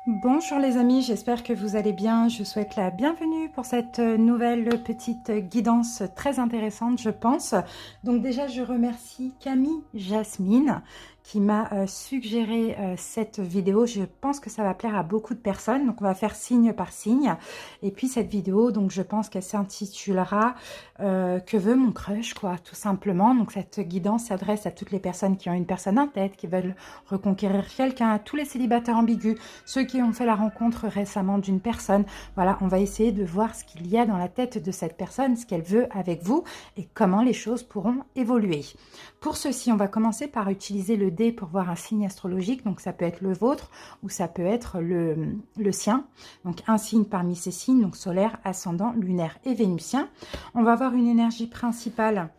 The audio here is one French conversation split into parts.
Bonjour les amis, j'espère que vous allez bien. Je souhaite la bienvenue pour cette nouvelle petite guidance très intéressante, je pense. Donc déjà, je remercie Camille Jasmine qui m'a suggéré cette vidéo. Je pense que ça va plaire à beaucoup de personnes. Donc on va faire signe par signe. Et puis cette vidéo, donc je pense qu'elle s'intitulera Que veut mon crush, quoi, tout simplement. Donc cette guidance s'adresse à toutes les personnes qui ont une personne en tête, qui veulent reconquérir quelqu'un, à tous les célibataires ambigus, ceux qui ont fait la rencontre récemment d'une personne. Voilà, on va essayer de voir ce qu'il y a dans la tête de cette personne, ce qu'elle veut avec vous et comment les choses pourront évoluer. Pour ceci, on va commencer par utiliser le dé pour voir un signe astrologique. Donc ça peut être le vôtre ou ça peut être le sien. Donc un signe parmi ces signes, donc solaire, ascendant, lunaire et vénusien. On va avoir une énergie principale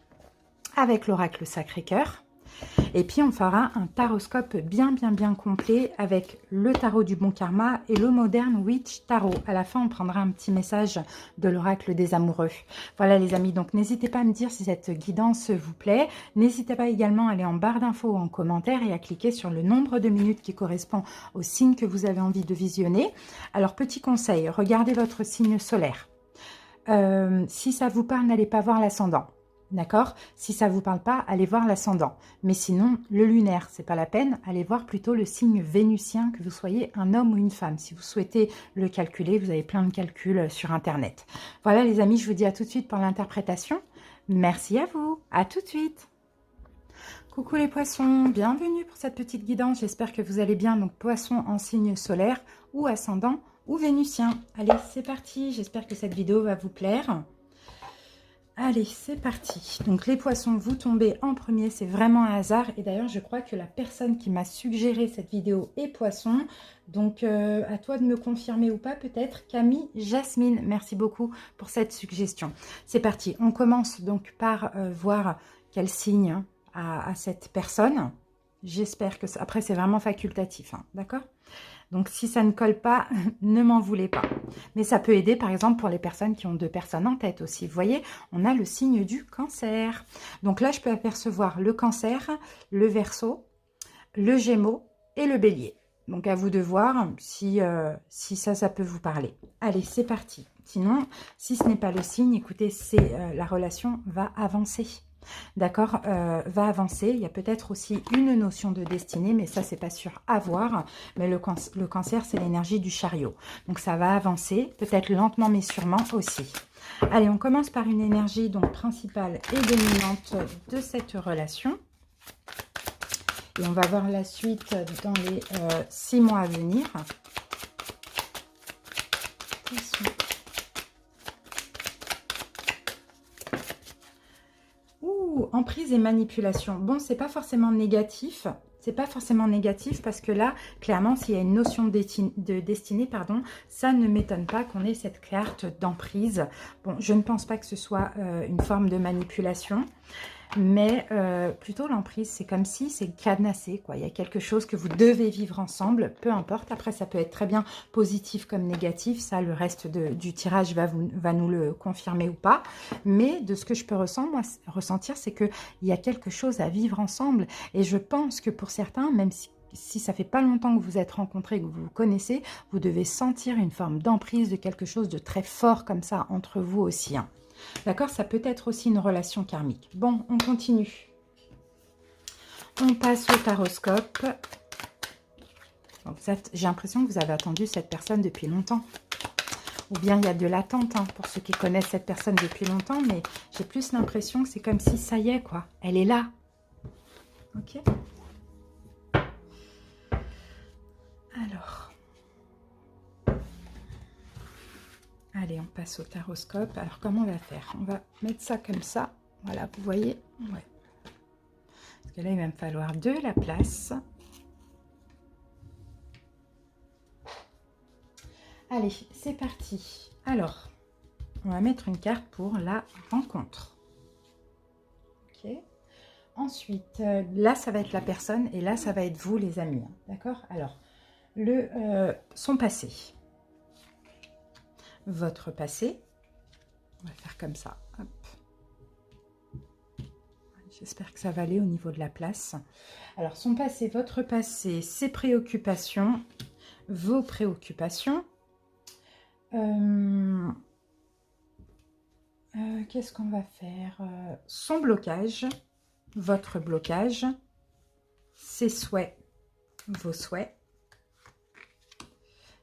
avec l'oracle Sacré-Cœur. Et puis on fera un taroscope bien complet avec le tarot du bon karma et le Modern Witch Tarot. À la fin, on prendra un petit message de l'oracle des amoureux. Voilà les amis, donc n'hésitez pas à me dire si cette guidance vous plaît. N'hésitez pas également à aller en barre d'infos ou en commentaire et à cliquer sur le nombre de minutes qui correspond au signe que vous avez envie de visionner. Alors petit conseil, regardez votre signe solaire. Si ça vous parle, n'allez pas voir l'ascendant. D'accord? Si ça ne vous parle pas, allez voir l'ascendant. Mais sinon, le lunaire, c'est pas la peine. Allez voir plutôt le signe vénusien, que vous soyez un homme ou une femme. Si vous souhaitez le calculer, vous avez plein de calculs sur Internet. Voilà les amis, je vous dis à tout de suite pour l'interprétation. Merci à vous. À tout de suite. Coucou les poissons, bienvenue pour cette petite guidance. J'espère que vous allez bien. Donc poisson en signe solaire ou ascendant ou vénusien. Allez, c'est parti. J'espère que cette vidéo va vous plaire. Allez, c'est parti. Donc les poissons, vous tombez en premier, c'est vraiment un hasard. Et d'ailleurs, je crois que la personne qui m'a suggéré cette vidéo est poisson. Donc à toi de me confirmer ou pas peut-être. Camille Jasmine, merci beaucoup pour cette suggestion. C'est parti, on commence donc par voir quel signe à cette personne. J'espère que ça... Après, c'est vraiment facultatif, hein, d'accord ? Donc, si ça ne colle pas, ne m'en voulez pas. Mais ça peut aider, par exemple, pour les personnes qui ont deux personnes en tête aussi. Vous voyez, on a le signe du cancer. Donc là, je peux apercevoir le cancer, le verseau, le gémeaux et le bélier. Donc, à vous de voir si ça peut vous parler. Allez, c'est parti. Sinon, si ce n'est pas le signe, écoutez, la relation va avancer. D'accord, va avancer. Il y a peut-être aussi une notion de destinée, mais ça, c'est pas sûr à voir. Mais le cancer, c'est l'énergie du chariot. Donc, ça va avancer, peut-être lentement, mais sûrement aussi. Allez, on commence par une énergie donc principale et dominante de cette relation. Et on va voir la suite dans les 6 mois à venir. Emprise et manipulation. Bon, c'est pas forcément négatif. C'est pas forcément négatif parce que là, clairement, s'il y a une notion de destinée, pardon, ça ne m'étonne pas qu'on ait cette carte d'emprise. Bon, je ne pense pas que ce soit une forme de manipulation. Mais plutôt l'emprise, c'est comme si c'est cadenassé, quoi. Il y a quelque chose que vous devez vivre ensemble, peu importe. Après, ça peut être très bien positif comme négatif. Ça, le reste du tirage va nous le confirmer ou pas. Mais de ce que je peux ressentir, c'est qu'il y a quelque chose à vivre ensemble. Et je pense que pour certains, même si ça fait pas longtemps que vous êtes rencontrés, que vous vous connaissez, vous devez sentir une forme d'emprise de quelque chose de très fort comme ça entre vous aussi, hein. D'accord, ça peut être aussi une relation karmique. Bon, on continue. On passe au taroscope. J'ai l'impression que vous avez attendu cette personne depuis longtemps. Ou bien il y a de l'attente, hein, pour ceux qui connaissent cette personne depuis longtemps. Mais j'ai plus l'impression que c'est comme si ça y est, quoi. Elle est là. Ok. Alors... Allez, on passe au taroscope. Alors, comment on va faire? On va mettre ça comme ça. Voilà, vous voyez? Ouais. Parce que là, il va me falloir de la place. Allez, c'est parti. Alors, on va mettre une carte pour la rencontre. Ok. Ensuite, là, ça va être la personne et là, ça va être vous, les amis. D'accord? Alors, son passé. Votre passé. On va faire comme ça. J'espère que ça va aller au niveau de la place. Alors, son passé, votre passé, ses préoccupations, vos préoccupations. Qu'est-ce qu'on va faire? Son blocage, votre blocage, ses souhaits, vos souhaits.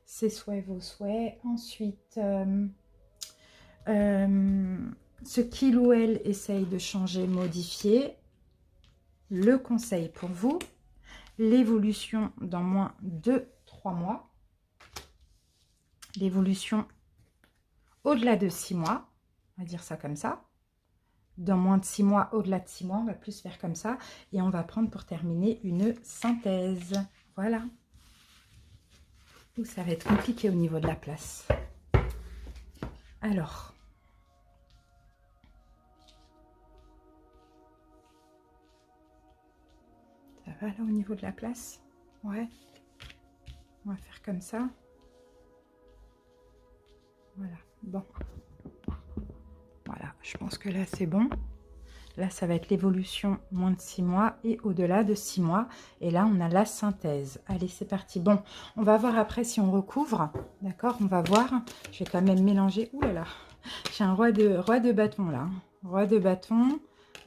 Ses souhaits, vos souhaits. Ensuite, ce qu'il ou elle essaye de changer, modifier. Le conseil pour vous. L'évolution dans moins de 3 mois. L'évolution au-delà de 6 mois. On va dire ça comme ça. Dans moins de 6 mois, au-delà de 6 mois, on va plus faire comme ça. Et on va prendre pour terminer une synthèse. Voilà. Ouh, ça va être compliqué au niveau de la place. Alors. Ça va là au niveau de la place? Ouais. On va faire comme ça. Voilà. Bon. Voilà, je pense que là, c'est bon. Là, ça va être l'évolution moins de 6 mois et au-delà de 6 mois. Et là, on a la synthèse. Allez, c'est parti. Bon, on va voir après si on recouvre. D'accord, on va voir. Je vais quand même mélanger. Ouh là là, j'ai un roi de bâton là. Roi de bâton.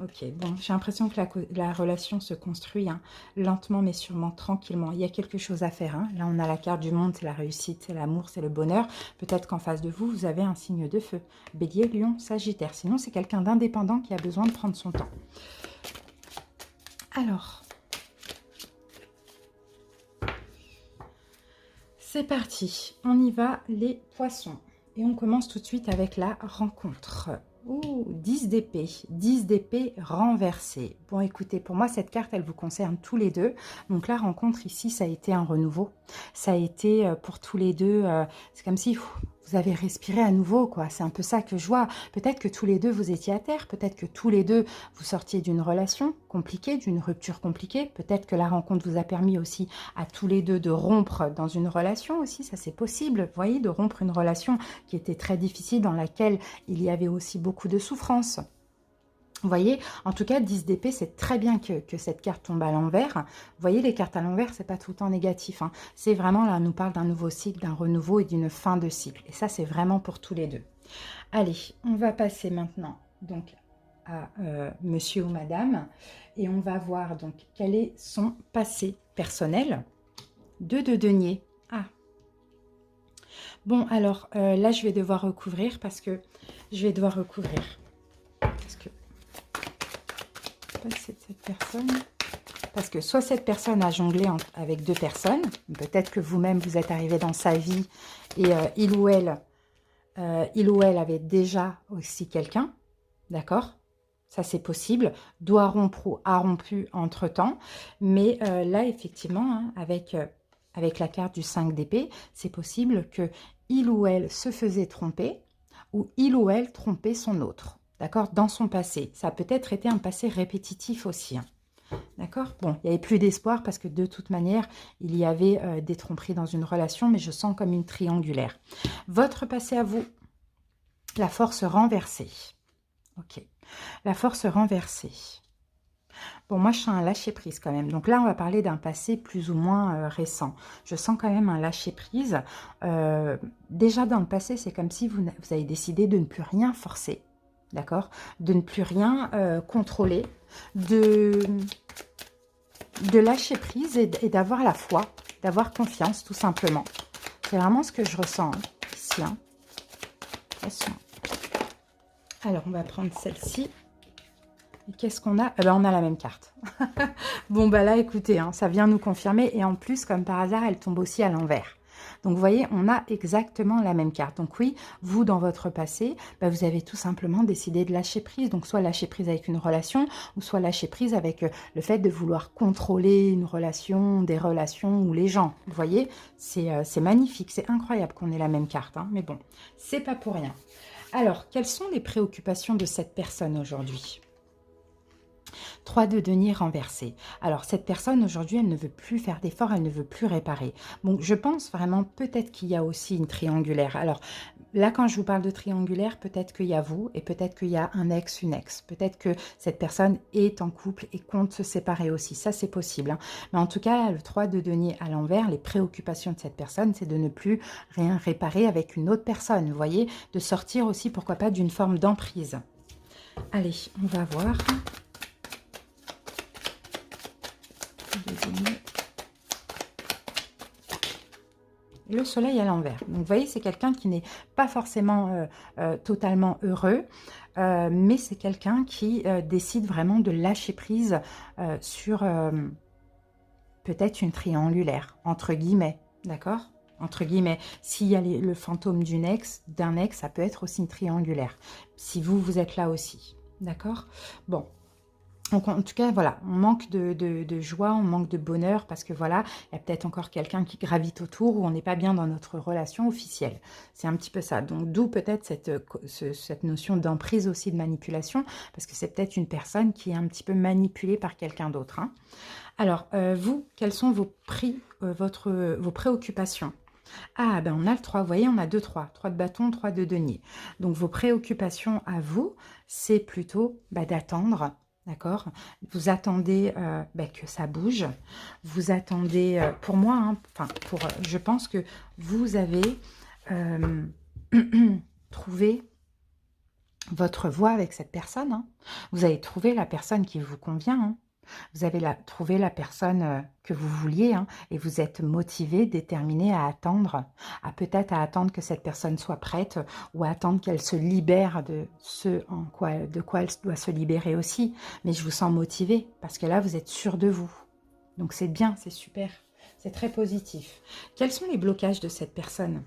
Ok, bon, j'ai l'impression que la relation se construit hein, lentement mais sûrement, tranquillement. Il y a quelque chose à faire. Hein. Là, on a la carte du monde, c'est la réussite, c'est l'amour, c'est le bonheur. Peut-être qu'en face de vous, vous avez un signe de feu. Bélier, Lion, Sagittaire. Sinon, c'est quelqu'un d'indépendant qui a besoin de prendre son temps. Alors, c'est parti. On y va, les poissons. Et on commence tout de suite avec la rencontre. Ouh, 10 d'épée, 10 d'épée renversée. Bon, écoutez, pour moi, cette carte, elle vous concerne tous les deux. Donc, la rencontre ici, ça a été un renouveau. Ça a été pour tous les deux, c'est comme si vous avez respiré à nouveau, quoi. C'est un peu ça que je vois. Peut-être que tous les deux, vous étiez à terre. Peut-être que tous les deux, vous sortiez d'une relation compliquée, d'une rupture compliquée. Peut-être que la rencontre vous a permis aussi à tous les deux de rompre dans une relation aussi. Ça, c'est possible, vous voyez, de rompre une relation qui était très difficile, dans laquelle il y avait aussi beaucoup de souffrance. Vous voyez, en tout cas, 10 d'épée, c'est très bien que cette carte tombe à l'envers. Vous voyez, les cartes à l'envers, c'est pas tout le temps négatif. Hein. C'est vraiment, là, on nous parle d'un nouveau cycle, d'un renouveau et d'une fin de cycle. Et ça, c'est vraiment pour tous les deux. Allez, on va passer maintenant donc à monsieur ou madame. Et on va voir donc quel est son passé personnel. 2 de denier. Ah. Bon, alors, là, je vais devoir recouvrir parce que passer de cette personne, parce que soit cette personne a jonglé avec 2 personnes, peut-être que vous-même vous êtes arrivé dans sa vie et il ou elle avait déjà aussi quelqu'un, d'accord? Ça c'est possible, doit rompre ou a rompu entre temps, mais là effectivement hein, avec la carte du 5 d'épée, c'est possible que il ou elle se faisait tromper ou il ou elle trompait son autre. D'accord? Dans son passé. Ça a peut-être été un passé répétitif aussi. Hein. D'accord? Bon, il n'y avait plus d'espoir parce que de toute manière, il y avait des tromperies dans une relation, mais je sens comme une triangulaire. Votre passé à vous, la force renversée. Ok. La force renversée. Bon, moi, je sens un lâcher-prise quand même. Donc là, on va parler d'un passé plus ou moins récent. Je sens quand même un lâcher-prise. Déjà, dans le passé, c'est comme si vous avez décidé de ne plus rien forcer. D'accord? De ne plus rien contrôler, de lâcher prise et d'avoir la foi, d'avoir confiance tout simplement. C'est vraiment ce que je ressens hein, ici. Hein. Alors, on va prendre celle-ci. Et qu'est-ce qu'on a? On a la même carte. Bon, bah là, écoutez, hein, ça vient nous confirmer. Et en plus, comme par hasard, elle tombe aussi à l'envers. Donc, vous voyez, on a exactement la même carte. Donc, oui, vous, dans votre passé, bah, vous avez tout simplement décidé de lâcher prise. Donc, soit lâcher prise avec une relation, ou soit lâcher prise avec le fait de vouloir contrôler une relation, des relations ou les gens. Vous voyez, c'est magnifique, c'est incroyable qu'on ait la même carte. Hein, mais bon, c'est pas pour rien. Alors, quelles sont les préoccupations de cette personne aujourd'hui ? 3 de denier renversé. Alors, cette personne, aujourd'hui, elle ne veut plus faire d'efforts, elle ne veut plus réparer. Donc, je pense vraiment, peut-être qu'il y a aussi une triangulaire. Alors, là, quand je vous parle de triangulaire, peut-être qu'il y a vous et peut-être qu'il y a un ex, une ex. Peut-être que cette personne est en couple et compte se séparer aussi. Ça, c'est possible, hein. Mais en tout cas, le 3 de denier à l'envers, les préoccupations de cette personne, c'est de ne plus rien réparer avec une autre personne. Vous voyez, de sortir aussi, pourquoi pas, d'une forme d'emprise. Allez, on va voir. Le soleil à l'envers. Donc, vous voyez, c'est quelqu'un qui n'est pas forcément totalement heureux, mais c'est quelqu'un qui décide vraiment de lâcher prise sur peut-être une triangulaire, entre guillemets, d'accord? Entre guillemets, s'il y a le fantôme d'un ex, ça peut être aussi une triangulaire. Si vous, vous êtes là aussi, d'accord? Bon. Donc, en tout cas, voilà, on manque de joie, on manque de bonheur parce que voilà, il y a peut-être encore quelqu'un qui gravite autour ou on n'est pas bien dans notre relation officielle. C'est un petit peu ça. Donc, d'où peut-être cette notion d'emprise aussi, de manipulation, parce que c'est peut-être une personne qui est un petit peu manipulée par quelqu'un d'autre, hein. Alors, vous, quels sont vos vos préoccupations? Ah, ben on a le 3, vous voyez, on a 2 3, 3 de bâton, 3 de denier. Donc, vos préoccupations à vous, c'est plutôt d'attendre. D'accord? Vous attendez que ça bouge. Vous attendez, pour moi, hein, je pense que vous avez trouvé votre voie avec cette personne, hein. Vous avez trouvé la personne qui vous convient, hein. Vous avez trouvé la personne que vous vouliez, hein, et vous êtes motivé, déterminé à attendre, peut-être à attendre que cette personne soit prête ou à attendre qu'elle se libère de de quoi elle doit se libérer aussi. Mais je vous sens motivé parce que là, vous êtes sûr de vous. Donc c'est bien, c'est super, c'est très positif. Quels sont les blocages de cette personne?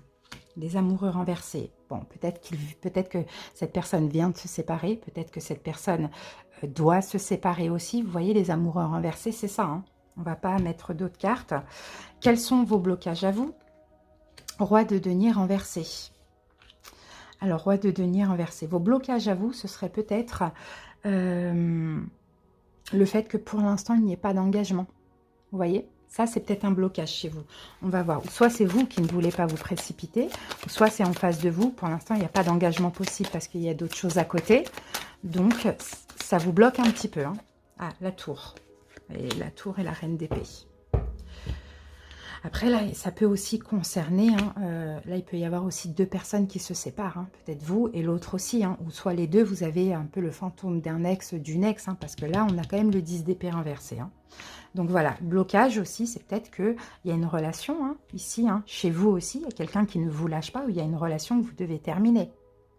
Les amoureux renversés. Bon, peut-être que cette personne vient de se séparer, peut-être que cette personne doit se séparer aussi. Vous voyez, les amoureux renversés, c'est ça, hein. On ne va pas mettre d'autres cartes. Quels sont vos blocages à vous? Roi de denier renversé. Alors, roi de denier renversé. Vos blocages à vous, ce serait peut-être le fait que pour l'instant, il n'y ait pas d'engagement. Vous voyez? Ça, c'est peut-être un blocage chez vous. On va voir. Soit c'est vous qui ne voulez pas vous précipiter, soit c'est en face de vous. Pour l'instant, il n'y a pas d'engagement possible parce qu'il y a d'autres choses à côté. Donc, ça vous bloque un petit peu, hein. Ah, la tour. Et la tour et la reine d'épée. Après, là, ça peut aussi concerner, hein, là, il peut y avoir aussi 2 personnes qui se séparent, hein, peut-être vous et l'autre aussi, hein, ou soit les deux, vous avez un peu le fantôme d'un ex, d'une ex, hein, parce que là, on a quand même le 10 d'épée renversé, hein. Donc voilà, blocage aussi, c'est peut-être qu'il y a une relation, hein, ici, hein, chez vous aussi, il y a quelqu'un qui ne vous lâche pas, ou il y a une relation que vous devez terminer,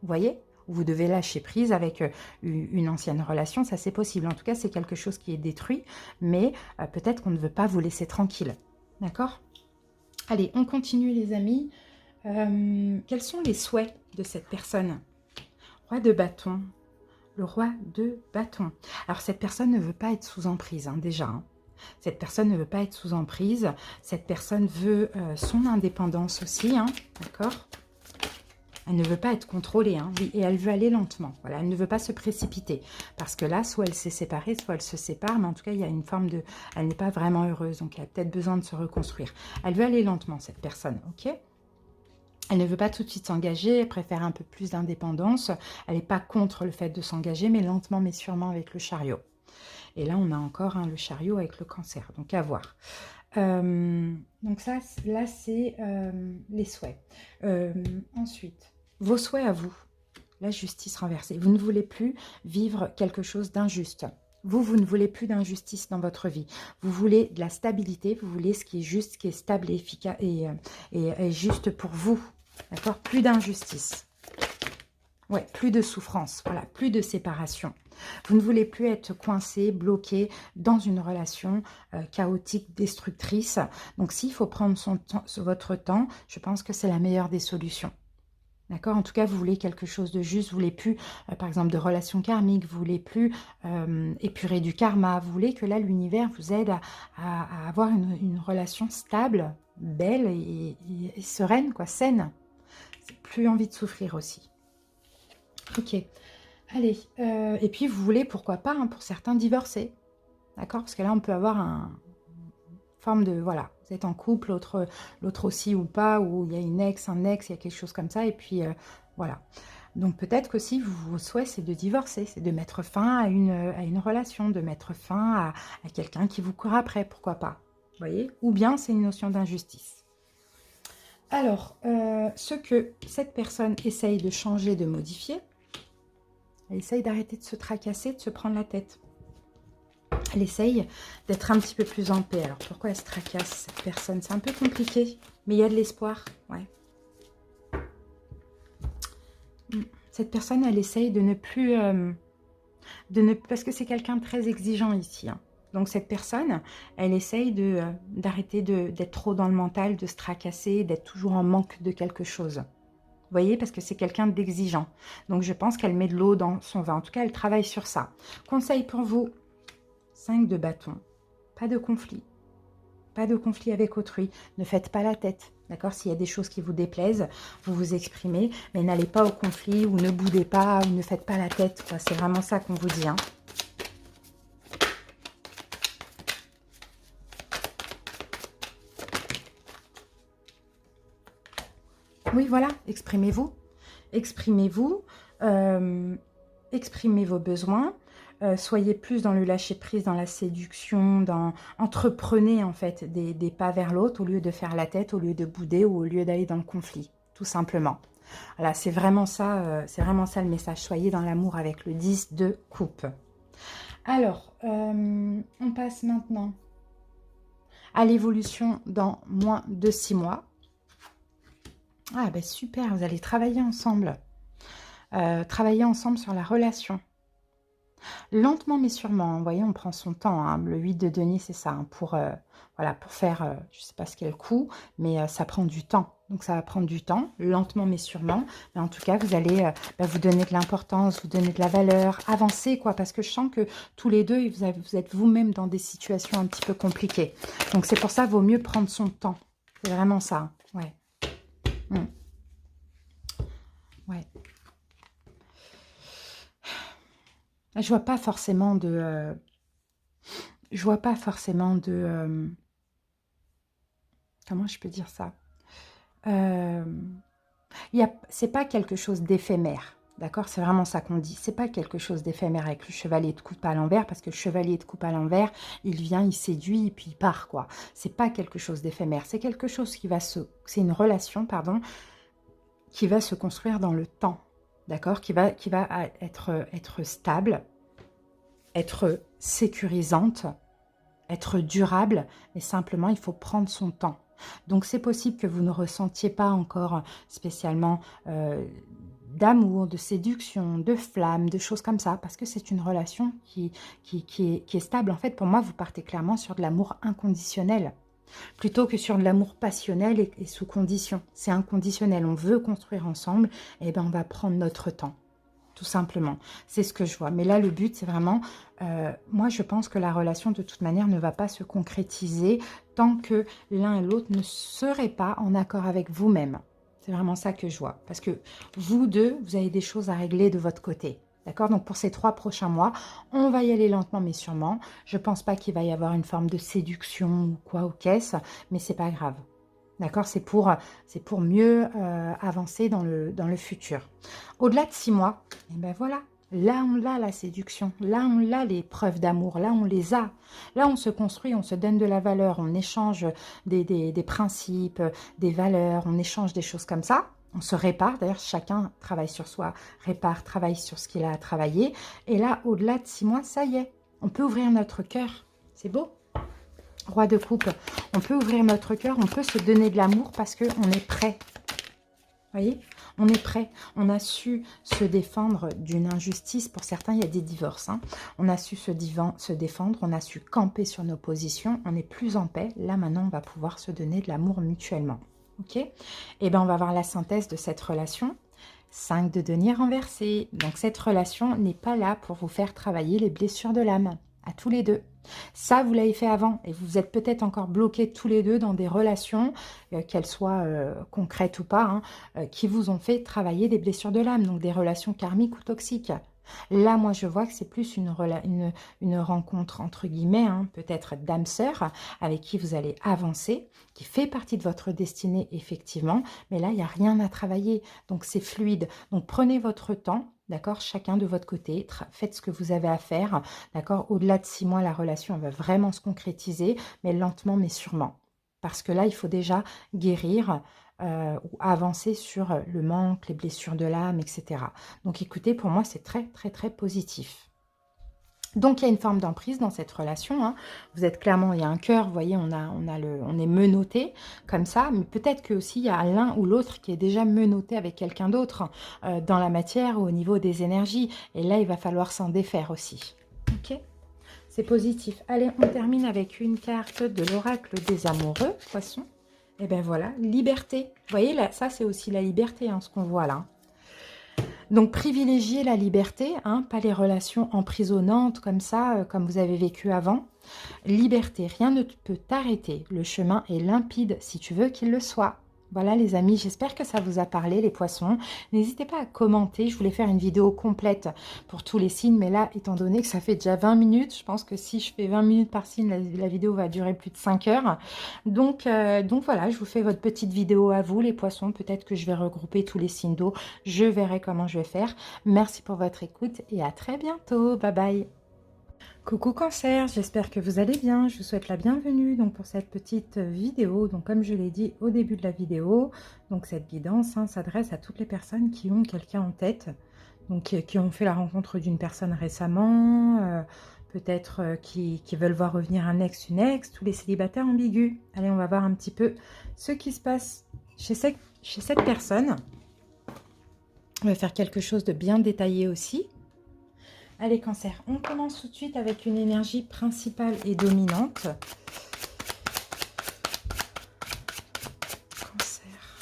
vous voyez? Vous devez lâcher prise avec une ancienne relation, ça c'est possible. En tout cas, c'est quelque chose qui est détruit, mais peut-être qu'on ne veut pas vous laisser tranquille, d'accord? Allez, on continue les amis. Quels sont les souhaits de cette personne? Roi de bâton. Le roi de bâton. Alors, cette personne ne veut pas être sous emprise, hein, déjà, hein. Cette personne ne veut pas être sous emprise. Cette personne veut son indépendance aussi, hein, d'accord? Elle ne veut pas être contrôlée, hein, oui, et elle veut aller lentement. Voilà, elle ne veut pas se précipiter. Parce que là, soit elle s'est séparée, soit elle se sépare, mais en tout cas, il y a une forme de... Elle n'est pas vraiment heureuse, donc elle a peut-être besoin de se reconstruire. Elle veut aller lentement, cette personne, ok? Elle ne veut pas tout de suite s'engager, elle préfère un peu plus d'indépendance. Elle n'est pas contre le fait de s'engager, mais lentement, mais sûrement avec le chariot. Et là, on a encore, hein, le chariot avec le cancer, donc à voir. Donc ça, là, c'est les souhaits. Ensuite, vos souhaits à vous. La justice renversée. Vous ne voulez plus vivre quelque chose d'injuste. Vous ne voulez plus d'injustice dans votre vie. Vous voulez de la stabilité, vous voulez ce qui est juste, ce qui est stable et efficace et juste pour vous. D'accord? Plus d'injustice. Ouais, plus de souffrance, voilà, plus de séparation. Vous ne voulez plus être coincé, bloqué dans une relation chaotique, destructrice. Donc, s'il faut prendre votre temps, je pense que c'est la meilleure des solutions. D'accord? En tout cas, vous voulez quelque chose de juste. Vous voulez plus, par exemple, de relations karmiques. Vous voulez plus épurer du karma. Vous voulez que là, l'univers vous aide à avoir une relation stable, belle et sereine, quoi, saine. Plus envie de souffrir aussi. Ok. Allez, et puis vous voulez, pourquoi pas, hein, pour certains, divorcer. D'accord? Parce que là, on peut avoir une forme de... Voilà, vous êtes en couple, l'autre aussi ou pas, ou il y a une ex, un ex, il y a quelque chose comme ça, et puis voilà. Donc peut-être qu'aussi, vos souhaits, c'est de divorcer, c'est de mettre fin à une relation, de mettre fin à quelqu'un qui vous court après, pourquoi pas. Vous voyez? Ou bien c'est une notion d'injustice. Alors, ce que cette personne essaye de changer, de modifier, elle essaye d'arrêter de se tracasser, de se prendre la tête. Elle essaye d'être un petit peu plus en paix. Alors, pourquoi elle se tracasse, cette personne? C'est un peu compliqué, mais il y a de l'espoir. Ouais. Cette personne, elle essaye de ne plus... parce que c'est quelqu'un de très exigeant ici. Hein. Donc, cette personne, elle essaye d'arrêter d'être trop dans le mental, de se tracasser, d'être toujours en manque de quelque chose. Vous voyez, parce que c'est quelqu'un d'exigeant. Donc, je pense qu'elle met de l'eau dans son vin. En tout cas, elle travaille sur ça. Conseil pour vous, 5 de bâton. Pas de conflit. Pas de conflit avec autrui. Ne faites pas la tête. D'accord? S'il y a des choses qui vous déplaisent, vous vous exprimez. Mais n'allez pas au conflit ou ne boudez pas ou ne faites pas la tête. C'est vraiment ça qu'on vous dit. Hein. Oui, voilà. Exprimez-vous. Exprimez-vous. Exprimez vos besoins. Soyez plus dans le lâcher-prise, dans la séduction, entreprenez en fait des pas vers l'autre au lieu de faire la tête, au lieu de bouder ou au lieu d'aller dans le conflit, tout simplement. Voilà, c'est vraiment ça le message. Soyez dans l'amour avec le 10 de coupe. Alors, on passe maintenant à l'évolution dans moins de 6 mois. Ah ben super, vous allez travailler ensemble. Travailler ensemble sur la relation. Lentement mais sûrement, vous voyez, on prend son temps. Hein. Le 8 de denier, c'est ça, hein, voilà, pour faire, je ne sais pas ce qu'est le coup, mais ça prend du temps. Donc ça va prendre du temps, lentement mais sûrement. Mais en tout cas, vous allez vous donner de l'importance, vous donner de la valeur, avancer, quoi. Parce que je sens que tous les deux, vous êtes vous-même dans des situations un petit peu compliquées. Donc c'est pour ça, il vaut mieux prendre son temps. C'est vraiment ça, ouais. Ouais. Je vois pas forcément de... je vois pas forcément de... comment je peux dire ça? C'est pas quelque chose d'éphémère. D'accord? C'est vraiment ça qu'on dit. C'est pas quelque chose d'éphémère avec le chevalier de coupe à l'envers, parce que le chevalier de coupe à l'envers, il vient, il séduit, et puis il part, quoi. C'est pas quelque chose d'éphémère. C'est quelque chose qui va se... C'est une relation, pardon, qui va se construire dans le temps. D'accord? Qui va être stable, être sécurisante, être durable, mais simplement, il faut prendre son temps. Donc, c'est possible que vous ne ressentiez pas encore spécialement d'amour, de séduction, de flamme, de choses comme ça, parce que c'est une relation qui est stable. En fait, pour moi, vous partez clairement sur de l'amour inconditionnel, plutôt que sur de l'amour passionnel et sous condition. C'est inconditionnel, on veut construire ensemble, et bien on va prendre notre temps. Tout simplement, c'est ce que je vois. Mais là, le but, c'est vraiment... moi, je pense que la relation, de toute manière, ne va pas se concrétiser tant que l'un et l'autre ne seraient pas en accord avec vous-même. C'est vraiment ça que je vois. Parce que vous deux, vous avez des choses à régler de votre côté. D'accord? Donc, pour ces 3 prochains mois, on va y aller lentement, mais sûrement. Je ne pense pas qu'il va y avoir une forme de séduction ou quoi, ou qu'est-ce, mais c'est pas grave. D'accord? C'est pour mieux avancer dans le futur. Au-delà de 6 mois, et ben voilà, là on l'a la séduction, là on l'a les preuves d'amour, là on les a. Là on se construit, on se donne de la valeur, on échange des principes, des valeurs, on échange des choses comme ça. On se répare, d'ailleurs chacun travaille sur soi, répare, travaille sur ce qu'il a à travailler. Et là, au-delà de 6 mois, ça y est, on peut ouvrir notre cœur. C'est beau? Roi de coupe, on peut ouvrir notre cœur, on peut se donner de l'amour parce qu'on est prêt. Vous voyez? On est prêt. On a su se défendre d'une injustice. Pour certains, il y a des divorces. Hein. On a su se défendre, on a su camper sur nos positions. On est plus en paix. Là, maintenant, on va pouvoir se donner de l'amour mutuellement. Ok? Et bien, on va voir la synthèse de cette relation. 5 de denier renversé. Donc, cette relation n'est pas là pour vous faire travailler les blessures de l'âme. À tous les deux. Ça, vous l'avez fait avant et vous êtes peut-être encore bloqués tous les deux dans des relations, qu'elles soient concrètes ou pas, hein, qui vous ont fait travailler des blessures de l'âme, donc des relations karmiques ou toxiques. Là, moi, je vois que c'est plus une rencontre, entre guillemets, hein, peut-être d'âme sœur, avec qui vous allez avancer, qui fait partie de votre destinée, effectivement. Mais là, il n'y a rien à travailler. Donc, c'est fluide. Donc, prenez votre temps, d'accord? Chacun de votre côté. Faites ce que vous avez à faire, d'accord? Au-delà de 6 mois, la relation, elle va vraiment se concrétiser, mais lentement, mais sûrement. Parce que là, il faut déjà guérir ou avancer sur le manque, les blessures de l'âme, etc. Donc écoutez, pour moi, c'est très, très, très positif. Donc il y a une forme d'emprise dans cette relation. Hein. Vous êtes clairement, il y a un cœur, vous voyez, on est menotté comme ça, mais peut-être que aussi il y a l'un ou l'autre qui est déjà menotté avec quelqu'un d'autre dans la matière ou au niveau des énergies. Et là, il va falloir s'en défaire aussi. Ok, c'est positif. Allez, on termine avec une carte de l'oracle des amoureux, poisson. Et bien voilà, liberté. Vous voyez, là, ça c'est aussi la liberté, hein, ce qu'on voit là. Donc, privilégiez la liberté, hein, pas les relations emprisonnantes comme ça, comme vous avez vécu avant. Liberté, rien ne peut t'arrêter. Le chemin est limpide si tu veux qu'il le soit. Voilà les amis, j'espère que ça vous a parlé les poissons. N'hésitez pas à commenter, je voulais faire une vidéo complète pour tous les signes, mais là, étant donné que ça fait déjà 20 minutes, je pense que si je fais 20 minutes par signe, la vidéo va durer plus de 5 heures. Donc voilà, je vous fais votre petite vidéo à vous les poissons. Peut-être que je vais regrouper tous les signes d'eau, je verrai comment je vais faire. Merci pour votre écoute et à très bientôt, bye bye. Coucou Cancer, j'espère que vous allez bien. Je vous souhaite la bienvenue donc pour cette petite vidéo. Donc comme je l'ai dit au début de la vidéo, donc cette guidance hein, s'adresse à toutes les personnes qui ont quelqu'un en tête, donc qui ont fait la rencontre d'une personne récemment, peut-être qui veulent voir revenir un ex, une ex, tous les célibataires ambigus. Allez, on va voir un petit peu ce qui se passe chez cette personne. On va faire quelque chose de bien détaillé aussi. Allez, Cancer, on commence tout de suite avec une énergie principale et dominante. Cancer.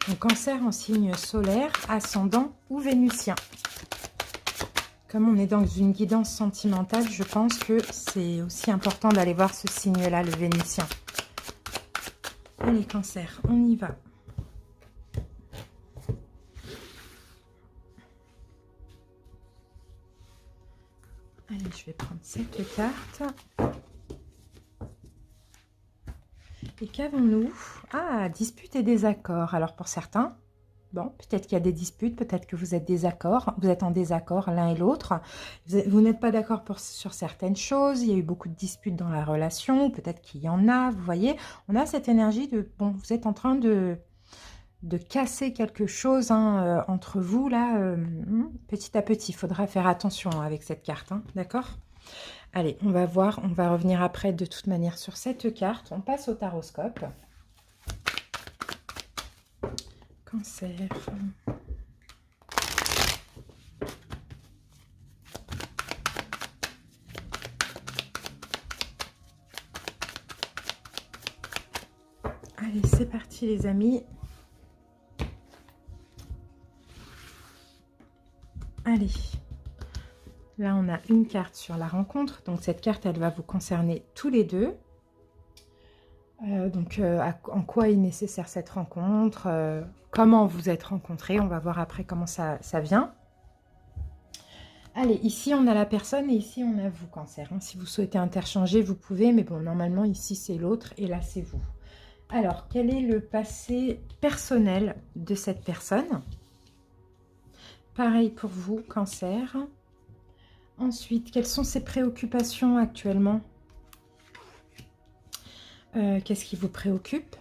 Donc, Cancer en signe solaire, ascendant ou vénusien. Comme on est dans une guidance sentimentale, je pense que c'est aussi important d'aller voir ce signe-là, le vénusien. Allez, Cancer, on y va. Allez, je vais prendre cette carte. Et qu'avons-nous? Ah, dispute et désaccord. Alors pour certains, bon, peut-être qu'il y a des disputes, peut-être que vous êtes en désaccord l'un et l'autre. Vous n'êtes pas d'accord sur certaines choses, il y a eu beaucoup de disputes dans la relation, peut-être qu'il y en a, vous voyez. On a cette énergie de, bon, vous êtes en train de casser quelque chose hein, entre vous, là, petit à petit. Il faudra faire attention avec cette carte, hein, d'accord ? Allez, on va voir, on va revenir après de toute manière sur cette carte. On passe au taroscope. Cancer. Allez, c'est parti les amis. Allez. Là, on a une carte sur la rencontre. Donc, cette carte, elle va vous concerner tous les deux. En quoi est nécessaire cette rencontre, comment vous êtes rencontrés. On va voir après comment ça vient. Allez, ici, on a la personne et ici, on a vous, Cancer. Hein. Si vous souhaitez interchanger, vous pouvez. Mais bon, normalement, ici, c'est l'autre et là, c'est vous. Alors, quel est le passé personnel de cette personne? Pareil pour vous, Cancer. Ensuite, quelles sont ses préoccupations actuellement? Qu'est-ce qui vous préoccupe?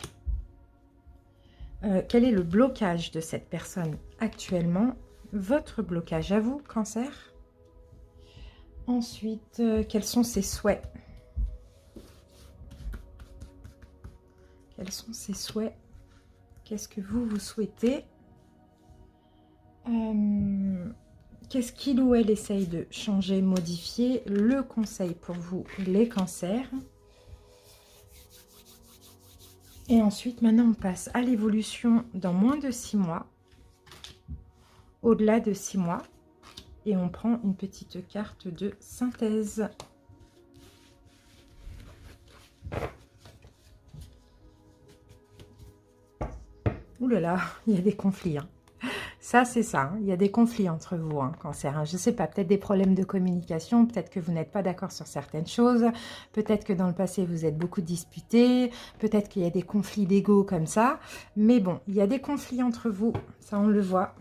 Quel est le blocage de cette personne actuellement? Votre blocage à vous, Cancer. Ensuite, quels sont ses souhaits? Quels sont ses souhaits? Qu'est-ce que vous souhaitez? Qu'est-ce qu'il ou elle essaye de changer, modifier? Le conseil pour vous, les cancers. Et ensuite, maintenant, on passe à l'évolution dans moins de 6 mois. Au-delà de 6 mois. Et on prend une petite carte de synthèse. Ouh là là, il y a des conflits. Hein. Ça, c'est ça. Hein. Il y a des conflits entre vous, hein, Cancer. Hein. Je ne sais pas, peut-être des problèmes de communication, peut-être que vous n'êtes pas d'accord sur certaines choses, peut-être que dans le passé, vous êtes beaucoup disputés, peut-être qu'il y a des conflits d'ego comme ça. Mais bon, il y a des conflits entre vous, ça on le voit.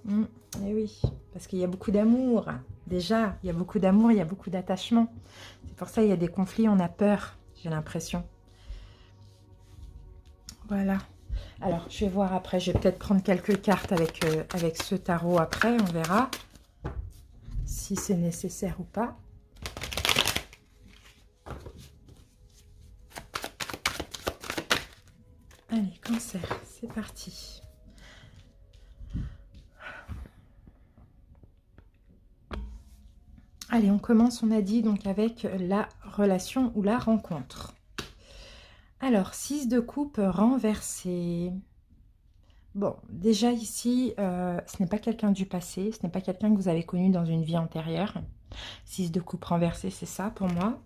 Eh oui, parce qu'il y a beaucoup d'amour. Déjà, il y a beaucoup d'amour, il y a beaucoup d'attachement. C'est pour ça qu'il y a des conflits, on a peur, j'ai l'impression. Voilà. Alors, je vais voir après. Je vais peut-être prendre quelques cartes avec, avec ce tarot après. On verra si c'est nécessaire ou pas. Allez, Cancer, c'est parti. Allez, on commence, on a dit, donc avec la relation ou la rencontre. Alors, 6 de coupe renversé. Bon, déjà ici, ce n'est pas quelqu'un du passé, ce n'est pas quelqu'un que vous avez connu dans une vie antérieure. 6 de coupe renversé, c'est ça pour moi.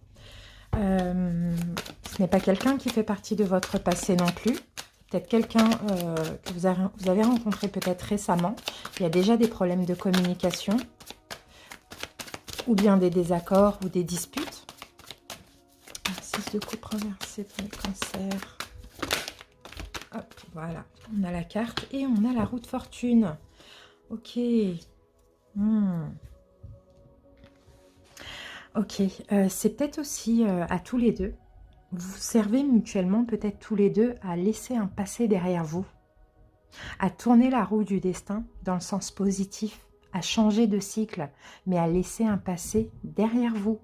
Ce n'est pas quelqu'un qui fait partie de votre passé non plus. Peut-être quelqu'un que vous avez rencontré peut-être récemment. Il y a déjà des problèmes de communication. Ou bien des désaccords ou des disputes. 6 de coupe renversé pour les cancers. Hop, voilà. On a la carte et on a la roue de fortune. Ok. Ok. C'est peut-être aussi à tous les deux. Vous servez mutuellement peut-être tous les deux à laisser un passé derrière vous. À tourner la roue du destin dans le sens positif. À changer de cycle, mais à laisser un passé derrière vous.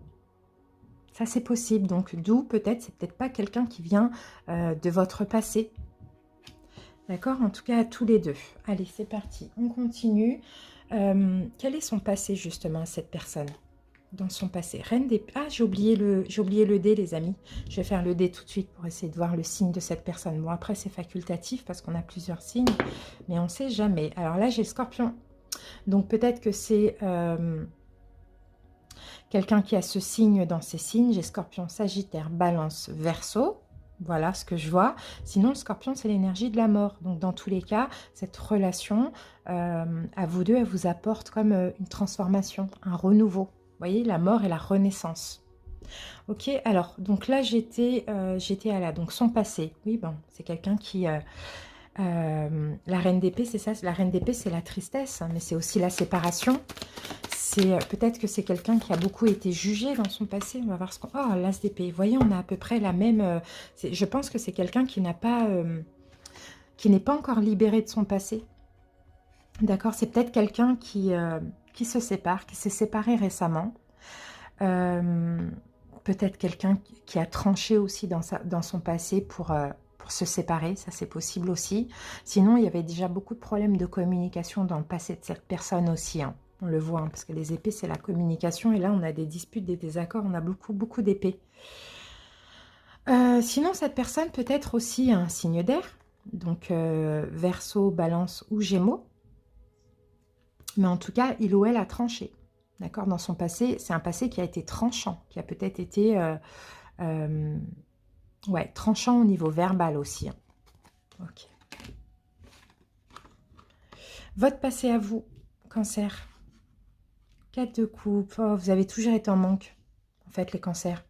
Ça, c'est possible. Donc, d'où peut-être, c'est peut-être pas quelqu'un qui vient de votre passé. D'accord? En tout cas, à tous les deux. Allez, c'est parti. On continue. Quel est son passé, justement, cette personne? Dans son passé. Reine des... Ah, j'ai oublié le dé, les amis. Je vais faire le dé tout de suite pour essayer de voir le signe de cette personne. Bon, après, c'est facultatif parce qu'on a plusieurs signes, mais on ne sait jamais. Alors là, j'ai le scorpion. Donc peut-être que c'est quelqu'un qui a ce signe dans ses signes. J'ai Scorpion, Sagittaire, Balance, Verseau. Voilà ce que je vois. Sinon, le Scorpion, c'est l'énergie de la mort. Donc dans tous les cas, cette relation à vous deux, elle vous apporte comme une transformation, un renouveau. Vous voyez, la mort et la renaissance. Ok, alors, donc là, j'étais à donc son passé. Oui, bon, c'est quelqu'un qui... la reine d'épée, c'est ça. La reine d'épée, c'est la tristesse, hein, mais c'est aussi la séparation. C'est peut-être que c'est quelqu'un qui a beaucoup été jugé dans son passé. On va voir ce qu'on... Oh, l'as d'épée. Vous voyez, on a à peu près la même... je pense que c'est quelqu'un qui n'a pas... qui n'est pas encore libéré de son passé. D'accord, c'est peut-être quelqu'un qui se sépare, qui s'est séparé récemment. Peut-être quelqu'un qui a tranché aussi dans son passé pour se séparer, ça c'est possible aussi. Sinon, il y avait déjà beaucoup de problèmes de communication dans le passé de cette personne aussi. Hein. On le voit, hein, parce que les épées, c'est la communication. Et là, on a des disputes, des désaccords, on a beaucoup d'épées. Sinon, cette personne peut être aussi un signe d'air. Donc, Verseau, Balance ou Gémeaux. Mais en tout cas, il ou elle a tranché. D'accord, dans son passé, c'est un passé qui a été tranchant, qui a peut-être été ouais, tranchant au niveau verbal aussi. Hein. Ok. Votre passé à vous, Cancer. 4 de coupe. Oh, vous avez toujours été en manque, en fait, les cancers.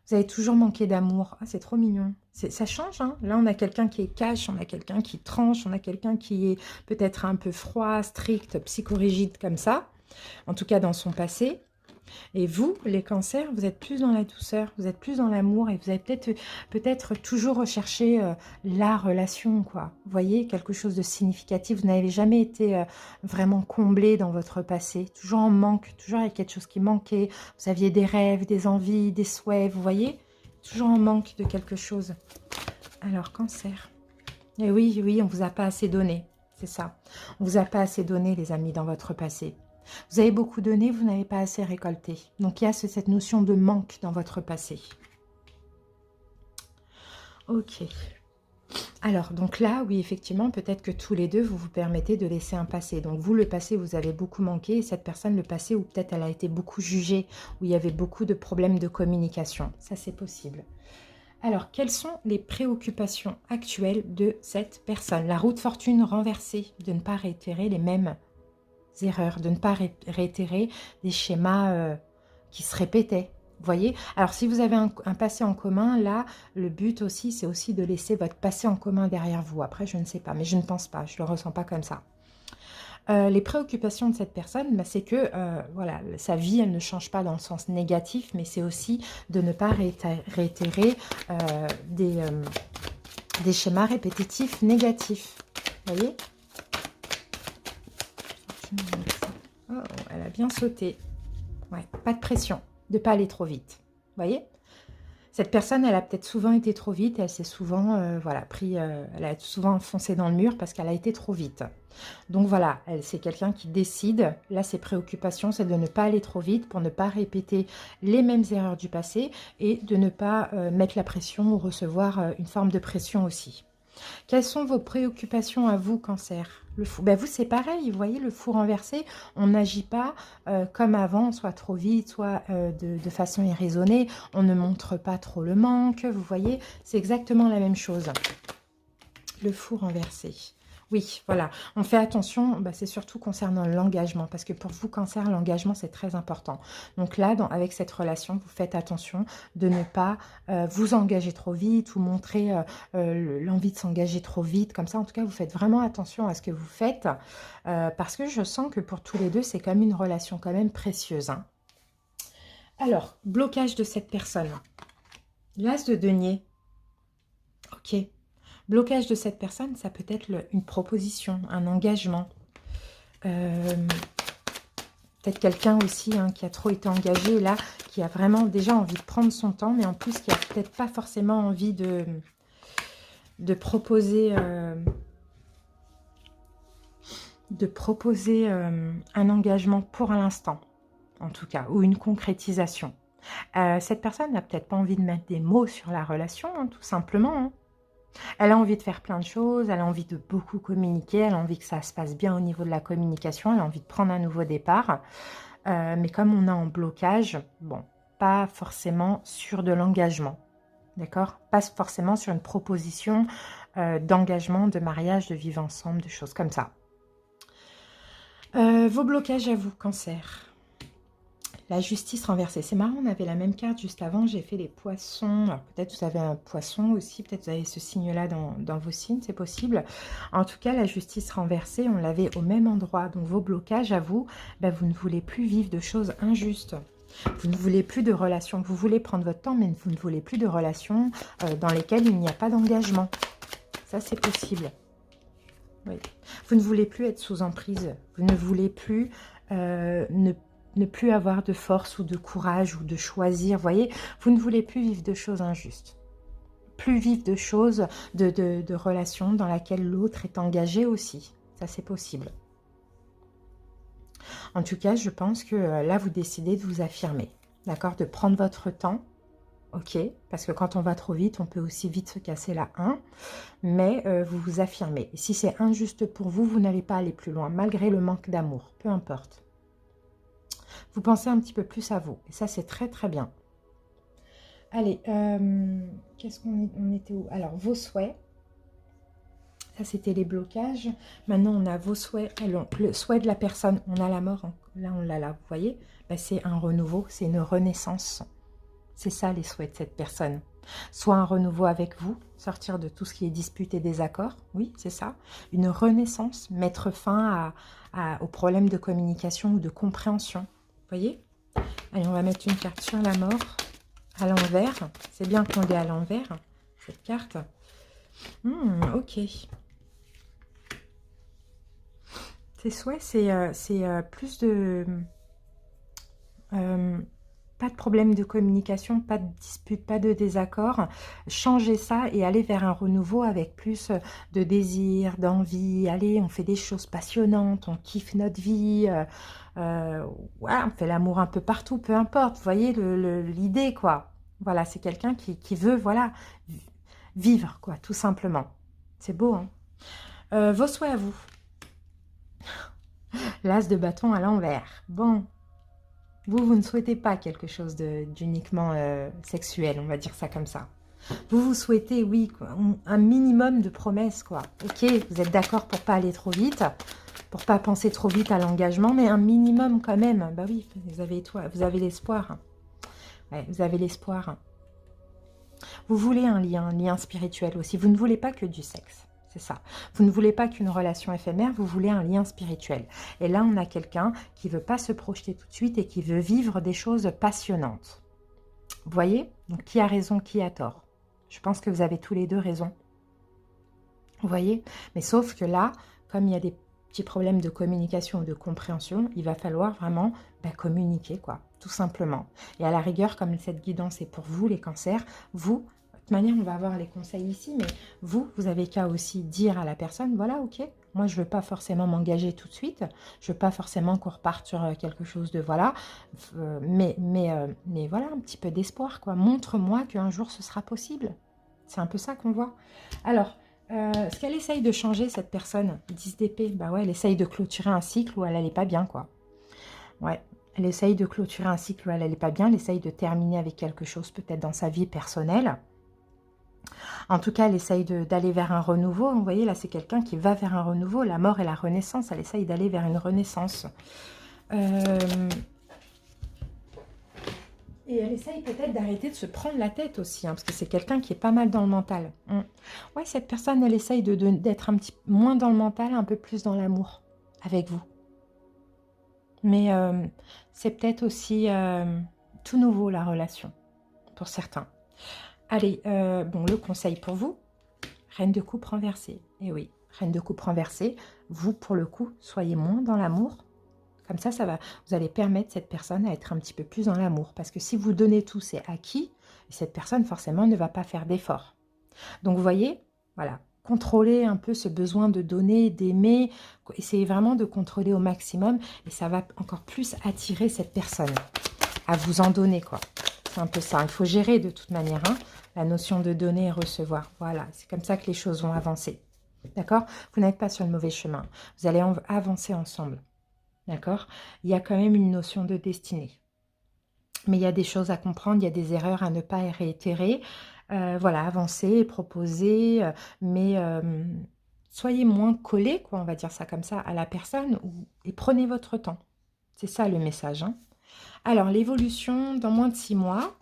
Vous avez toujours manqué d'amour. Ah, c'est trop mignon. Ça change, hein. Là, on a quelqu'un qui est cash, on a quelqu'un qui tranche, on a quelqu'un qui est peut-être un peu froid, strict, psychorigide comme ça. En tout cas, dans son passé. Et vous, les cancers, vous êtes plus dans la douceur, vous êtes plus dans l'amour et vous avez peut-être toujours recherché la relation, quoi. Vous voyez, quelque chose de significatif. Vous n'avez jamais été vraiment comblé dans votre passé. Toujours en manque, toujours avec quelque chose qui manquait. Vous aviez des rêves, des envies, des souhaits, vous voyez. Toujours en manque de quelque chose. Alors, cancer. Et oui, oui, on ne vous a pas assez donné. C'est ça. On ne vous a pas assez donné, les amis, dans votre passé. Vous avez beaucoup donné, vous n'avez pas assez récolté. Donc, il y a cette notion de manque dans votre passé. Ok. Alors, donc là, oui, effectivement, peut-être que tous les deux, vous vous permettez de laisser un passé. Donc, vous, le passé, vous avez beaucoup manqué. Et cette personne, le passé, où peut-être elle a été beaucoup jugée, où il y avait beaucoup de problèmes de communication. Ça, c'est possible. Alors, quelles sont les préoccupations actuelles de cette personne? La roue de fortune renversée, de ne pas réitérer les mêmes erreurs, de ne pas réitérer des schémas qui se répétaient. Vous voyez? Alors, si vous avez un passé en commun, là, le but aussi, c'est aussi de laisser votre passé en commun derrière vous. Après, je ne sais pas, mais je ne pense pas, je ne le ressens pas comme ça. Les préoccupations de cette personne, bah, c'est que voilà, sa vie, elle ne change pas dans le sens négatif, mais c'est aussi de ne pas réitérer des schémas répétitifs négatifs. Vous voyez? Oh, elle a bien sauté. Ouais, pas de pression, de ne pas aller trop vite. Vous voyez? Cette personne, elle a peut-être souvent été trop vite, elle s'est souvent, voilà, elle a souvent foncé dans le mur parce qu'elle a été trop vite. Donc voilà, c'est quelqu'un qui décide, là ses préoccupations, c'est de ne pas aller trop vite pour ne pas répéter les mêmes erreurs du passé et de ne pas mettre la pression ou recevoir une forme de pression aussi. Quelles sont vos préoccupations à vous, Cancer? Le fou, ben vous c'est pareil, vous voyez le fou renversé, on n'agit pas comme avant, soit trop vite, soit de façon irraisonnée, on ne montre pas trop le manque, vous voyez, c'est exactement la même chose. Le fou renversé. Oui, voilà, on fait attention, bah, c'est surtout concernant l'engagement, parce que pour vous, Cancer, l'engagement, c'est très important. Donc là, avec cette relation, vous faites attention de ne pas vous engager trop vite ou montrer l'envie de s'engager trop vite, comme ça, en tout cas, vous faites vraiment attention à ce que vous faites, parce que je sens que pour tous les deux, c'est quand même une relation quand même précieuse. Hein. Alors, blocage de cette personne. L'as de denier. Ok. Blocage de cette personne, ça peut être une proposition, un engagement. Peut-être quelqu'un aussi hein, qui a trop été engagé, là, qui a vraiment déjà envie de prendre son temps, mais en plus qui a peut-être pas forcément envie de proposer, un engagement pour l'instant, en tout cas, ou une concrétisation. Cette personne n'a peut-être pas envie de mettre des mots sur la relation, hein, tout simplement, hein. Elle a envie de faire plein de choses, elle a envie de beaucoup communiquer, elle a envie que ça se passe bien au niveau de la communication, elle a envie de prendre un nouveau départ. Mais comme on est en blocage, bon, pas forcément sur de l'engagement, d'accord? Pas forcément sur une proposition d'engagement, de mariage, de vivre ensemble, de choses comme ça. Vos blocages à vous, Cancer. La justice renversée. C'est marrant, on avait la même carte juste avant. J'ai fait les poissons. Alors peut-être vous avez un poisson aussi. Peut-être vous avez ce signe-là dans vos signes. C'est possible. En tout cas, la justice renversée, on l'avait au même endroit. Donc vos blocages à vous, ben, vous ne voulez plus vivre de choses injustes. Vous ne voulez plus de relations. Vous voulez prendre votre temps, mais vous ne voulez plus de relations dans lesquelles il n'y a pas d'engagement. Ça, c'est possible. Oui. Vous ne voulez plus être sous emprise. Vous ne voulez plus ne plus avoir de force ou de courage ou de choisir, vous voyez, vous ne voulez plus vivre de choses injustes, plus vivre de choses, de relations dans laquelle l'autre est engagé aussi, ça c'est possible. En tout cas, je pense que là, vous décidez de vous affirmer, d'accord, de prendre votre temps, ok, parce que quand on va trop vite, on peut aussi vite se casser la 1, mais vous vous affirmez. Et si c'est injuste pour vous, vous n'allez pas aller plus loin, malgré le manque d'amour, peu importe. Vous pensez un petit peu plus à vous. Et ça, c'est très, très bien. Allez, qu'est-ce qu'on était où? Alors, vos souhaits. Ça, c'était les blocages. Maintenant, on a vos souhaits. Alors, le souhait de la personne, on a la mort. Hein. Là, on l'a là, vous voyez? Ben, c'est un renouveau, c'est une renaissance. C'est ça, les souhaits de cette personne. Soit un renouveau avec vous, sortir de tout ce qui est dispute et désaccord. Oui, c'est ça. Une renaissance, mettre fin aux problèmes de communication ou de compréhension. Voyez? Allez, on va mettre une carte sur la mort à l'envers. C'est bien qu'on l'ait à l'envers, cette carte. Ok. Ces souhaits, c'est plus de... pas de problème de communication, pas de dispute, pas de désaccord. Changez ça et allez vers un renouveau avec plus de désir, d'envie. Allez, on fait des choses passionnantes, on kiffe notre vie. Ouais, on fait l'amour un peu partout, peu importe. Vous voyez l'idée, quoi. Voilà, c'est quelqu'un qui veut, voilà, vivre, quoi, tout simplement. C'est beau, hein. Vos souhaits à vous. L'as de bâton à l'envers. Bon. Vous ne souhaitez pas quelque chose d'uniquement sexuel, on va dire ça comme ça. Vous vous souhaitez, oui, quoi, un minimum de promesses, quoi. Ok, vous êtes d'accord pour pas aller trop vite, pour pas penser trop vite à l'engagement, mais un minimum quand même. Bah oui, vous avez l'espoir. Ouais, vous avez l'espoir. Vous voulez un lien spirituel aussi. Vous ne voulez pas que du sexe. C'est ça. Vous ne voulez pas qu'une relation éphémère, vous voulez un lien spirituel. Et là, on a quelqu'un qui ne veut pas se projeter tout de suite et qui veut vivre des choses passionnantes. Vous voyez? Donc, qui a raison, qui a tort? Je pense que vous avez tous les deux raison. Vous voyez? Mais sauf que là, comme il y a des petits problèmes de communication ou de compréhension, il va falloir vraiment communiquer, quoi, tout simplement. Et à la rigueur, comme cette guidance est pour vous, les cancers, vous, de toute manière, on va avoir les conseils ici, mais vous avez qu'à aussi dire à la personne, voilà, ok, moi, je ne veux pas forcément m'engager tout de suite, je ne veux pas forcément qu'on reparte sur quelque chose de, voilà, mais voilà, un petit peu d'espoir, quoi. Montre-moi qu'un jour, ce sera possible. C'est un peu ça qu'on voit. Alors, est-ce qu'elle essaye de changer, cette personne? 10 d'épée, bah ouais, elle essaye de clôturer un cycle où elle n'allait pas bien, quoi. Ouais, elle essaye de clôturer un cycle où elle n'allait pas bien, elle essaye de terminer avec quelque chose peut-être dans sa vie personnelle. En tout cas, elle essaye d'aller vers un renouveau. Vous voyez, là, c'est quelqu'un qui va vers un renouveau. La mort et la renaissance, elle essaye d'aller vers une renaissance. Et elle essaye peut-être d'arrêter de se prendre la tête aussi, parce que c'est quelqu'un qui est pas mal dans le mental. Ouais, cette personne, elle essaye d'être un petit moins dans le mental, un peu plus dans l'amour avec vous. Mais c'est peut-être aussi tout nouveau, la relation, pour certains. Allez, bon, le conseil pour vous, Reine de coupe renversée. Et oui, Reine de coupe renversée, vous, pour le coup, soyez moins dans l'amour. Comme ça, vous allez permettre cette personne à être un petit peu plus dans l'amour. Parce que si vous donnez tout, c'est acquis. Et cette personne, forcément, ne va pas faire d'efforts. Donc, vous voyez, voilà, contrôlez un peu ce besoin de donner, d'aimer. Essayez vraiment de contrôler au maximum. Et ça va encore plus attirer cette personne à vous en donner, quoi. C'est un peu ça. Il faut gérer de toute manière, hein, la notion de donner et recevoir. Voilà, c'est comme ça que les choses vont avancer. D'accord? Vous n'êtes pas sur le mauvais chemin. Vous allez avancer ensemble. D'accord? Il y a quand même une notion de destinée. Mais il y a des choses à comprendre, il y a des erreurs à ne pas réitérer. Voilà, avancer, proposer, mais soyez moins collés, quoi, on va dire ça comme ça, à la personne et prenez votre temps. C'est ça le message. Hein. Alors, l'évolution, dans moins de 6 mois,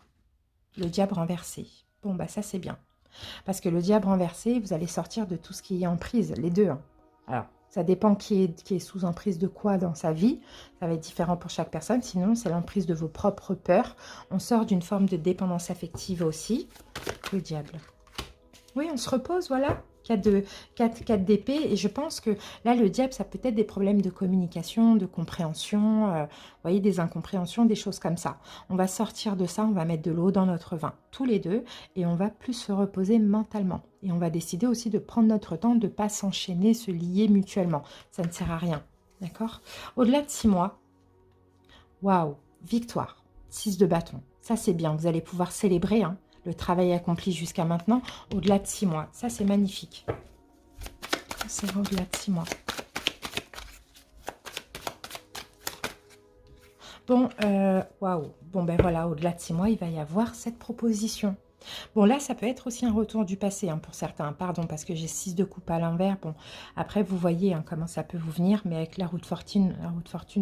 le diable renversé. Bon, bah ça, c'est bien. Parce que le diable renversé, vous allez sortir de tout ce qui est en prise, les deux. Hein. Alors, ça dépend qui est sous emprise de quoi dans sa vie. Ça va être différent pour chaque personne. Sinon, c'est l'emprise de vos propres peurs. On sort d'une forme de dépendance affective aussi. Le diable. Oui, on se repose, voilà. 4 d'épée. Et je pense que là, le diable, ça peut être des problèmes de communication, de compréhension. Vous voyez, des incompréhensions, des choses comme ça. On va sortir de ça, on va mettre de l'eau dans notre vin, tous les deux. Et on va plus se reposer mentalement. Et on va décider aussi de prendre notre temps, de ne pas s'enchaîner, se lier mutuellement. Ça ne sert à rien. D'accord? Au-delà de 6 mois, waouh, victoire. 6 de bâton. Ça, c'est bien. Vous allez pouvoir célébrer, hein, le travail accompli jusqu'à maintenant, au-delà de 6 mois. Ça, c'est magnifique. C'est au-delà de 6 mois. Bon, waouh. Bon, ben voilà, au-delà de 6 mois, il va y avoir cette proposition. Bon, là, ça peut être aussi un retour du passé, hein, pour certains. Pardon, parce que j'ai 6 de coupe à l'envers. Bon, après, vous voyez, hein, comment ça peut vous venir. Mais avec la roue de fortune,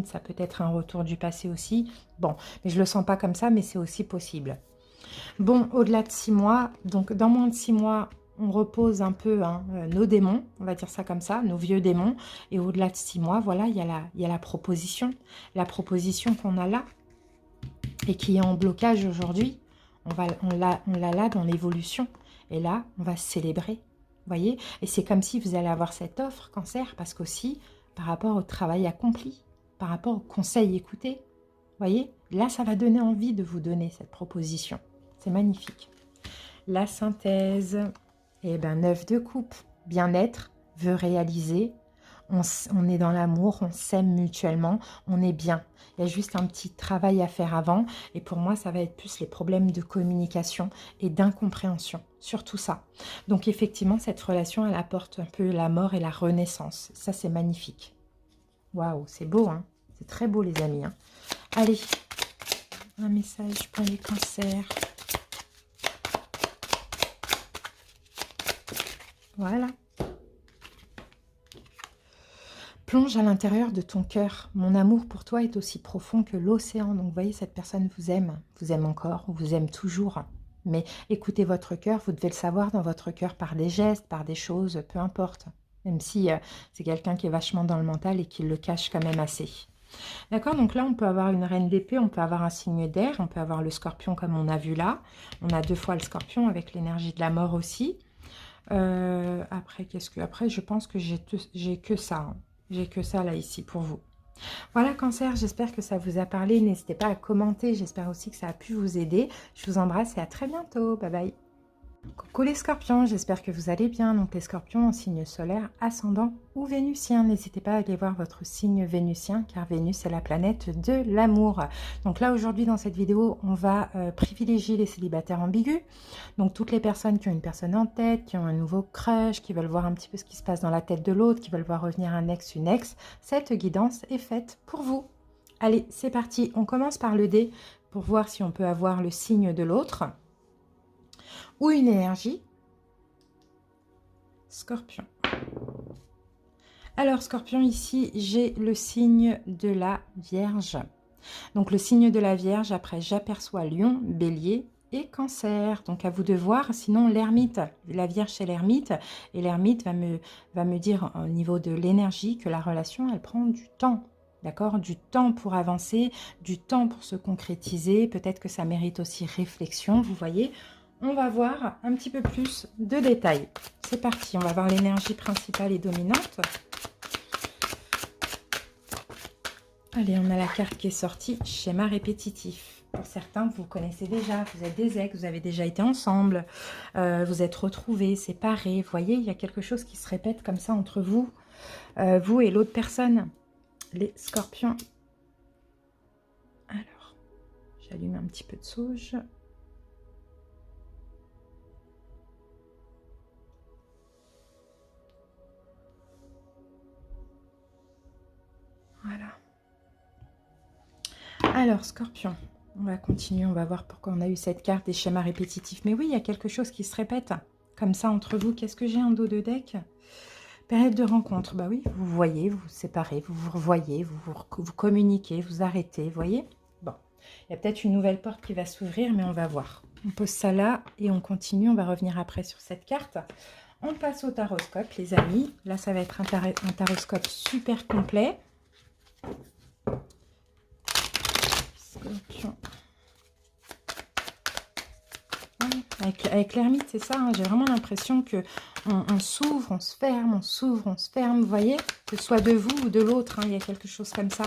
ça peut être un retour du passé aussi. Bon, mais je le sens pas comme ça, mais c'est aussi possible. Bon, au-delà de 6 mois, donc dans moins de 6 mois, on repose un peu, hein, nos démons, on va dire ça comme ça, nos vieux démons. Et au-delà de 6 mois, voilà, il y a la proposition. La proposition qu'on a là et qui est en blocage aujourd'hui. On l'a là dans l'évolution. Et là, on va célébrer. Vous voyez? Et c'est comme si vous allez avoir cette offre, cancer, parce qu'aussi, par rapport au travail accompli, par rapport au conseil écouté, vous voyez? Là, ça va donner envie de vous donner cette proposition. C'est magnifique. La synthèse, eh bien, 9 de coupe. Bien-être, veut réaliser. On est dans l'amour, on s'aime mutuellement, on est bien. Il y a juste un petit travail à faire avant. Et pour moi, ça va être plus les problèmes de communication et d'incompréhension. Surtout ça. Donc effectivement, cette relation, elle apporte un peu la mort et la renaissance. Ça, c'est magnifique. Waouh, c'est beau, hein? C'est très beau, les amis. Hein. Allez, un message pour les cancers. Voilà. Plonge à l'intérieur de ton cœur. Mon amour pour toi est aussi profond que l'océan. Donc, vous voyez, cette personne vous aime encore, vous aime toujours. Mais écoutez votre cœur, vous devez le savoir dans votre cœur par des gestes, par des choses, peu importe. Même si c'est quelqu'un qui est vachement dans le mental et qui le cache quand même assez. D'accord, donc là, on peut avoir une reine d'épée, on peut avoir un signe d'air, on peut avoir le scorpion comme on a vu là. On a 2 fois le scorpion avec l'énergie de la mort aussi. Après, après, je pense que j'ai que ça. Hein. J'ai que ça là, ici, pour vous. Voilà, Cancer, j'espère que ça vous a parlé. N'hésitez pas à commenter. J'espère aussi que ça a pu vous aider. Je vous embrasse et à très bientôt. Bye bye. Coucou les scorpions, j'espère que vous allez bien. Donc les scorpions en signe solaire, ascendant ou vénusien. N'hésitez pas à aller voir votre signe vénusien car Vénus est la planète de l'amour. Donc là aujourd'hui dans cette vidéo, on va privilégier les célibataires ambigus. Donc toutes les personnes qui ont une personne en tête, qui ont un nouveau crush, qui veulent voir un petit peu ce qui se passe dans la tête de l'autre, qui veulent voir revenir un ex, une ex. Cette guidance est faite pour vous. Allez, c'est parti. On commence par le dé pour voir si on peut avoir le signe de l'autre. Ou une énergie. Scorpion. Alors, Scorpion, ici, j'ai le signe de la Vierge. Donc, le signe de la Vierge, après, j'aperçois Lion, Bélier et Cancer. Donc, à vous de voir. Sinon, l'ermite, la Vierge, c'est l'ermite. Et l'ermite va me dire, au niveau de l'énergie, que la relation, elle prend du temps. D'accord? Du temps pour avancer, du temps pour se concrétiser. Peut-être que ça mérite aussi réflexion, vous voyez. On va voir un petit peu plus de détails. C'est parti, on va voir l'énergie principale et dominante. Allez, on a la carte qui est sortie, schéma répétitif. Pour certains, vous connaissez déjà, vous êtes des ex, vous avez déjà été ensemble, vous êtes retrouvés, séparés. Vous voyez, il y a quelque chose qui se répète comme ça entre vous, vous et l'autre personne. Les scorpions. Alors, j'allume un petit peu de sauge. Voilà. Alors, Scorpion, on va continuer, on va voir pourquoi on a eu cette carte des schémas répétitifs. Mais oui, il y a quelque chose qui se répète comme ça entre vous. Qu'est-ce que j'ai en dos de deck? Période de rencontre. Bah oui, vous voyez, vous vous séparez, vous vous revoyez, vous communiquez, vous arrêtez, vous voyez? Bon, il y a peut-être une nouvelle porte qui va s'ouvrir, mais on va voir. On pose ça là et on continue. On va revenir après sur cette carte. On passe au taroscope, les amis. Là, ça va être un taroscope super complet. Scorpion. Avec l'ermite, c'est ça. Hein, j'ai vraiment l'impression que on s'ouvre, on se ferme, on s'ouvre, on se ferme. Vous voyez, que ce soit de vous ou de l'autre, hein, il y a quelque chose comme ça.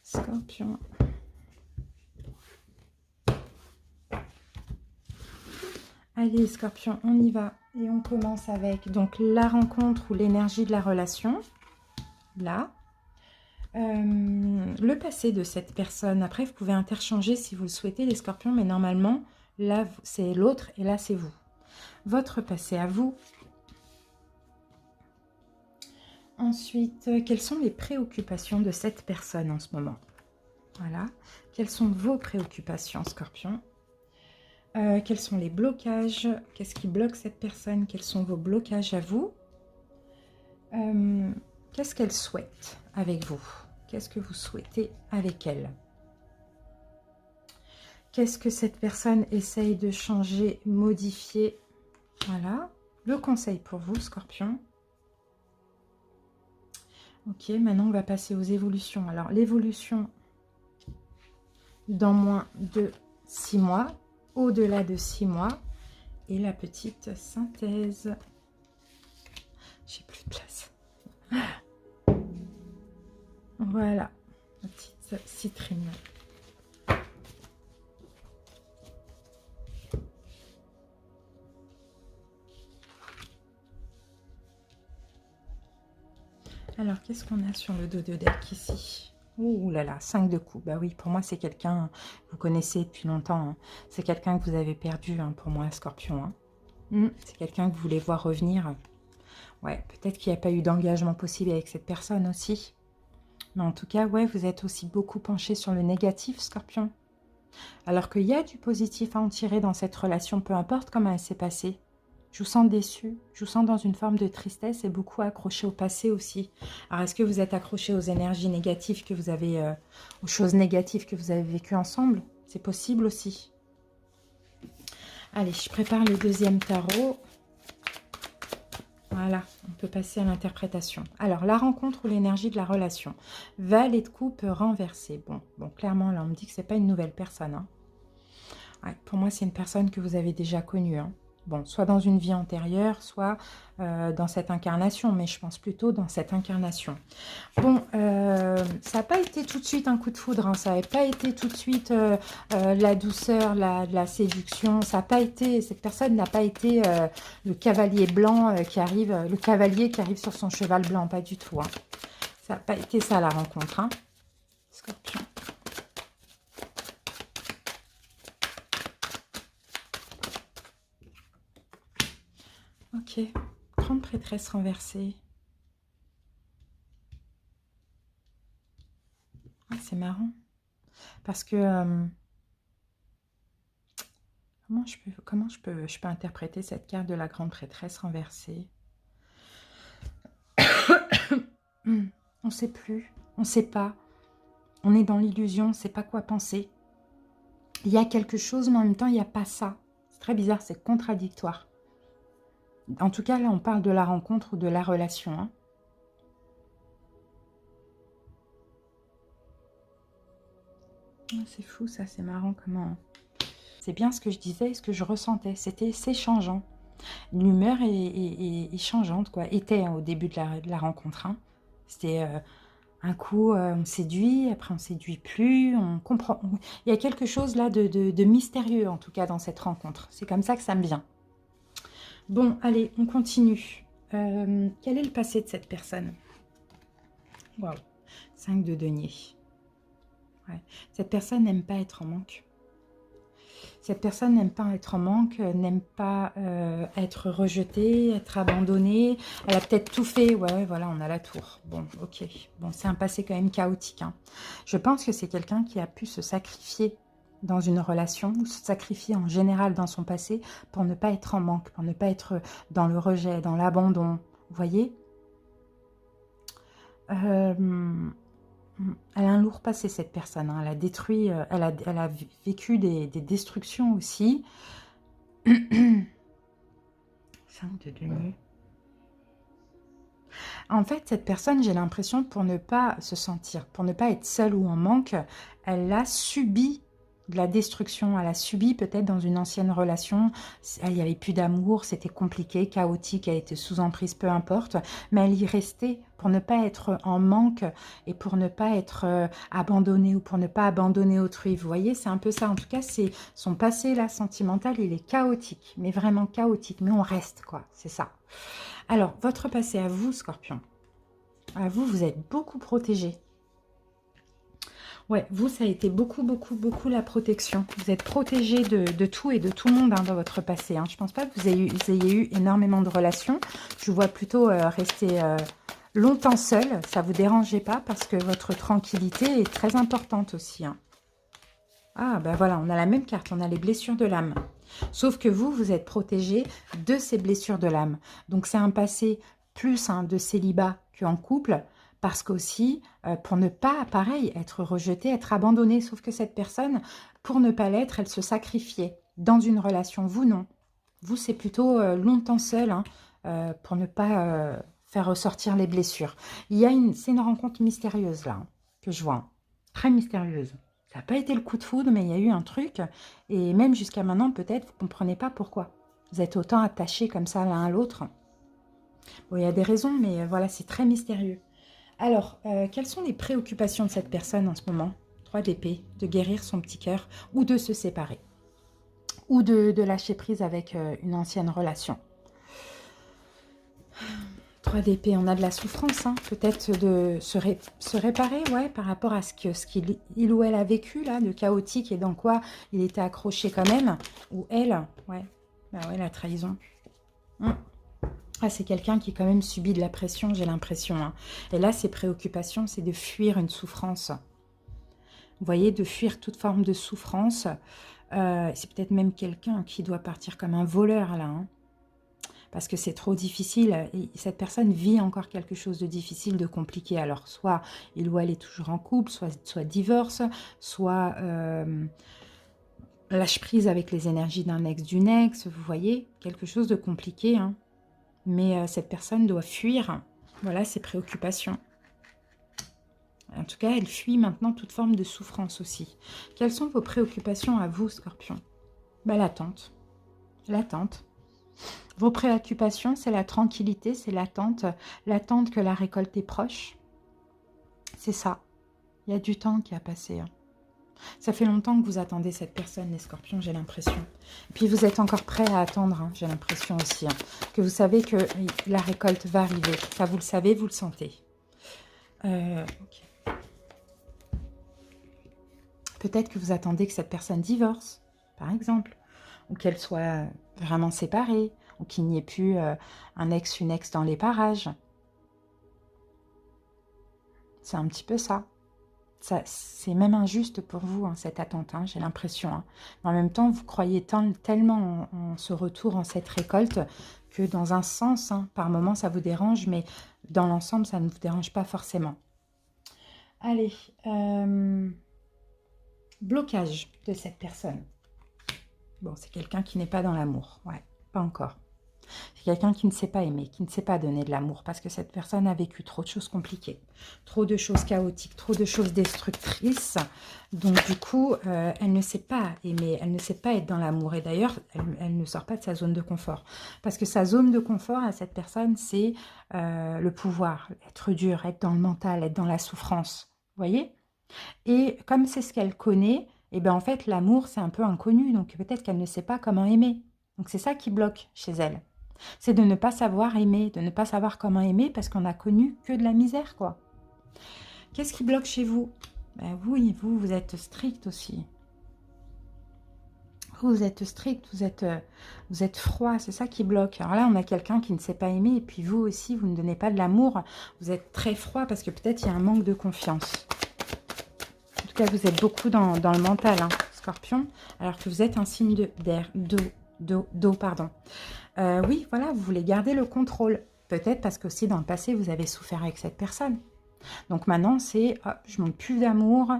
Scorpion. Allez, Scorpion, on y va. Et on commence avec donc la rencontre ou l'énergie de la relation. Là. Le passé de cette personne. Après, vous pouvez interchanger si vous le souhaitez, les scorpions, mais normalement, là, c'est l'autre et là, c'est vous. Votre passé à vous. Ensuite, quelles sont les préoccupations de cette personne en ce moment? Voilà. Quelles sont vos préoccupations, scorpion? Quels sont les blocages? Qu'est-ce qui bloque cette personne? Quels sont vos blocages à vous? Qu'est-ce qu'elle souhaite avec vous? Qu'est-ce que vous souhaitez avec elle? Qu'est-ce que cette personne essaye de changer, modifier? Voilà. Le conseil pour vous, Scorpion. Ok, maintenant on va passer aux évolutions. Alors, l'évolution dans moins de 6 mois, au-delà de 6 mois, et la petite synthèse. J'ai plus de place. Voilà, la petite citrine. Alors, qu'est-ce qu'on a sur le dos de deck ici? Ouh là là, 5 de coups. Bah oui, pour moi, c'est quelqu'un, vous connaissez depuis longtemps. Hein. C'est quelqu'un que vous avez perdu, hein, pour moi, Scorpion. Hein. C'est quelqu'un que vous voulez voir revenir. Ouais, peut-être qu'il n'y a pas eu d'engagement possible avec cette personne aussi. Mais en tout cas, ouais, vous êtes aussi beaucoup penché sur le négatif, Scorpion. Alors qu'il y a du positif à en tirer dans cette relation, peu importe comment elle s'est passée. Je vous sens déçu, je vous sens dans une forme de tristesse et beaucoup accroché au passé aussi. Alors, est-ce que vous êtes accroché aux énergies négatives que vous avez, aux choses négatives que vous avez vécues ensemble? C'est possible aussi. Allez, je prépare le deuxième tarot. Voilà, on peut passer à l'interprétation. Alors, la rencontre ou l'énergie de la relation. Valet de coupe renversé. Bon, clairement, là, on me dit que c'est pas une nouvelle personne. Hein. Ouais, pour moi, c'est une personne que vous avez déjà connue. Hein. Bon, soit dans une vie antérieure, soit dans cette incarnation, mais je pense plutôt dans cette incarnation. Bon, ça n'a pas été tout de suite un coup de foudre, hein, ça n'avait pas été tout de suite la douceur, la séduction, ça n'a pas été, cette personne n'a pas été le cavalier blanc qui arrive, le cavalier qui arrive sur son cheval blanc, pas du tout. Hein. Ça n'a pas été ça la rencontre. Hein. Scorpion. Ok, grande prêtresse renversée. Ah, c'est marrant. Parce que comment je peux interpréter cette carte de la grande prêtresse renversée? On ne sait plus, on ne sait pas. On est dans l'illusion, on ne sait pas quoi penser. Il y a quelque chose, mais en même temps, il n'y a pas ça. C'est très bizarre, c'est contradictoire. En tout cas, là, on parle de la rencontre ou de la relation. Hein. Oh, c'est fou, ça, c'est marrant comment... C'est bien ce que je disais, ce que je ressentais. C'est changeant. L'humeur est changeante, quoi. Était hein, au début de la rencontre. Hein. C'était un coup, on séduit, après on séduit plus, on comprend. Il y a quelque chose là de mystérieux, en tout cas, dans cette rencontre. C'est comme ça que ça me vient. Bon, allez, on continue. Quel est le passé de cette personne? Waouh, 5 de denier. Ouais. Cette personne n'aime pas être en manque. Cette personne n'aime pas être en manque, n'aime pas être rejetée, être abandonnée. Elle a peut-être tout fait. Ouais, voilà, on a la tour. Bon, ok. Bon, c'est un passé quand même chaotique. Hein. Je pense que c'est quelqu'un qui a pu se sacrifier dans une relation, ou se sacrifier en général dans son passé pour ne pas être en manque, pour ne pas être dans le rejet, dans l'abandon. Vous voyez elle a un lourd passé, cette personne. Hein. Elle a détruit, elle a vécu des destructions aussi. 5 de denier. En fait, cette personne, j'ai l'impression, pour ne pas se sentir, pour ne pas être seule ou en manque, elle a subi de la destruction. Elle a subi peut-être dans une ancienne relation, il n'y avait plus d'amour, c'était compliqué, chaotique, elle était sous emprise, peu importe, mais elle y restait pour ne pas être en manque et pour ne pas être abandonnée ou pour ne pas abandonner autrui. Vous voyez, c'est un peu ça. En tout cas, c'est son passé là sentimental, il est chaotique, mais vraiment chaotique, mais on reste quoi, c'est ça. Alors, votre passé à vous, Scorpion, à vous, vous êtes beaucoup protégé. Ouais, vous, ça a été beaucoup la protection. Vous êtes protégé de tout et de tout le monde hein, dans votre passé. Hein. Je ne pense pas que vous ayez eu énormément de relations. Je vous vois plutôt rester longtemps seul. Ça ne vous dérangeait pas parce que votre tranquillité est très importante aussi. Hein. Ah, ben voilà, on a la même carte. On a les blessures de l'âme. Sauf que vous, vous êtes protégé de ces blessures de l'âme. Donc, c'est un passé plus hein, de célibat qu'en couple. Parce qu'aussi, pour ne pas, pareil, être rejeté, être abandonné. Sauf que cette personne, pour ne pas l'être, elle se sacrifiait dans une relation. Vous, non. Vous, c'est plutôt longtemps seul hein, pour ne pas faire ressortir les blessures. C'est une rencontre mystérieuse, là, hein, que je vois. Hein. Très mystérieuse. Ça n'a pas été le coup de foudre, mais il y a eu un truc. Et même jusqu'à maintenant, peut-être, vous ne comprenez pas pourquoi. Vous êtes autant attachés comme ça l'un à l'autre. Bon, il y a des raisons, mais voilà, c'est très mystérieux. Alors, quelles sont les préoccupations de cette personne en ce moment? 3 d'épée, de guérir son petit cœur ou de se séparer. Ou de lâcher prise avec une ancienne relation. 3 d'épée, on a de la souffrance, hein. Peut-être de se réparer, ouais, par rapport à ce qu'il ou elle a vécu, là, de chaotique et dans quoi il était accroché quand même. Ou elle, ouais, bah ouais, la trahison. Ah, c'est quelqu'un qui quand même subit de la pression, j'ai l'impression. Hein. Et là, ses préoccupations, c'est de fuir une souffrance. Vous voyez, de fuir toute forme de souffrance. C'est peut-être même quelqu'un qui doit partir comme un voleur, là. Hein. parce que c'est trop difficile. Et cette personne vit encore quelque chose de difficile, de compliqué. Alors, soit il ou elle est toujours en couple, soit divorce, soit lâche prise avec les énergies d'un ex, d'une ex. Vous voyez, quelque chose de compliqué. Hein. Mais cette personne doit fuir, voilà, ses préoccupations. En tout cas, elle fuit maintenant toute forme de souffrance aussi. Quelles sont vos préoccupations à vous, Scorpion? Ben, l'attente. L'attente. Vos préoccupations, c'est la tranquillité, c'est l'attente. L'attente que la récolte est proche. C'est ça. Il y a du temps qui a passé. Hein. Ça fait longtemps que vous attendez cette personne, les Scorpions, j'ai l'impression. Et puis vous êtes encore prêts à attendre, hein, j'ai l'impression aussi. Hein, que vous savez que la récolte va arriver. Ça, vous le savez, vous le sentez. Ok. Peut-être que vous attendez que cette personne divorce, par exemple. Ou qu'elle soit vraiment séparée. Ou qu'il n'y ait plus un ex, une ex dans les parages. C'est un petit peu ça. C'est même injuste pour vous, hein, cette attente, hein, j'ai l'impression. Hein. En même temps, vous croyez tellement en ce retour, en cette récolte, que dans un sens, hein, par moment, ça vous dérange, mais dans l'ensemble, ça ne vous dérange pas forcément. Allez, blocage de cette personne. Bon, c'est quelqu'un qui n'est pas dans l'amour, ouais, pas encore. C'est quelqu'un qui ne sait pas aimer, qui ne sait pas donner de l'amour, parce que cette personne a vécu trop de choses compliquées, trop de choses chaotiques, trop de choses destructrices. Donc du coup, elle ne sait pas aimer, elle ne sait pas être dans l'amour. Et d'ailleurs, elle ne sort pas de sa zone de confort. Parce que sa zone de confort à cette personne, c'est le pouvoir, être dur, être dans le mental, être dans la souffrance. Vous voyez? Et comme c'est ce qu'elle connaît, et bien en fait, l'amour, c'est un peu inconnu. Donc peut-être qu'elle ne sait pas comment aimer. Donc c'est ça qui bloque chez elle. C'est de ne pas savoir aimer, de ne pas savoir comment aimer parce qu'on n'a connu que de la misère, quoi. Qu'est-ce qui bloque chez vous? Ben oui, vous êtes strict aussi. Vous êtes strict, vous êtes froid, c'est ça qui bloque. Alors là, on a quelqu'un qui ne sait pas aimer et puis vous aussi, vous ne donnez pas de l'amour. Vous êtes très froid parce que peut-être il y a un manque de confiance. En tout cas, vous êtes beaucoup dans le mental, hein, Scorpion, alors que vous êtes un signe d'eau, pardon. Oui, voilà, vous voulez garder le contrôle. Peut-être parce que aussi dans le passé, vous avez souffert avec cette personne. Donc maintenant, c'est, oh, je manque plus d'amour,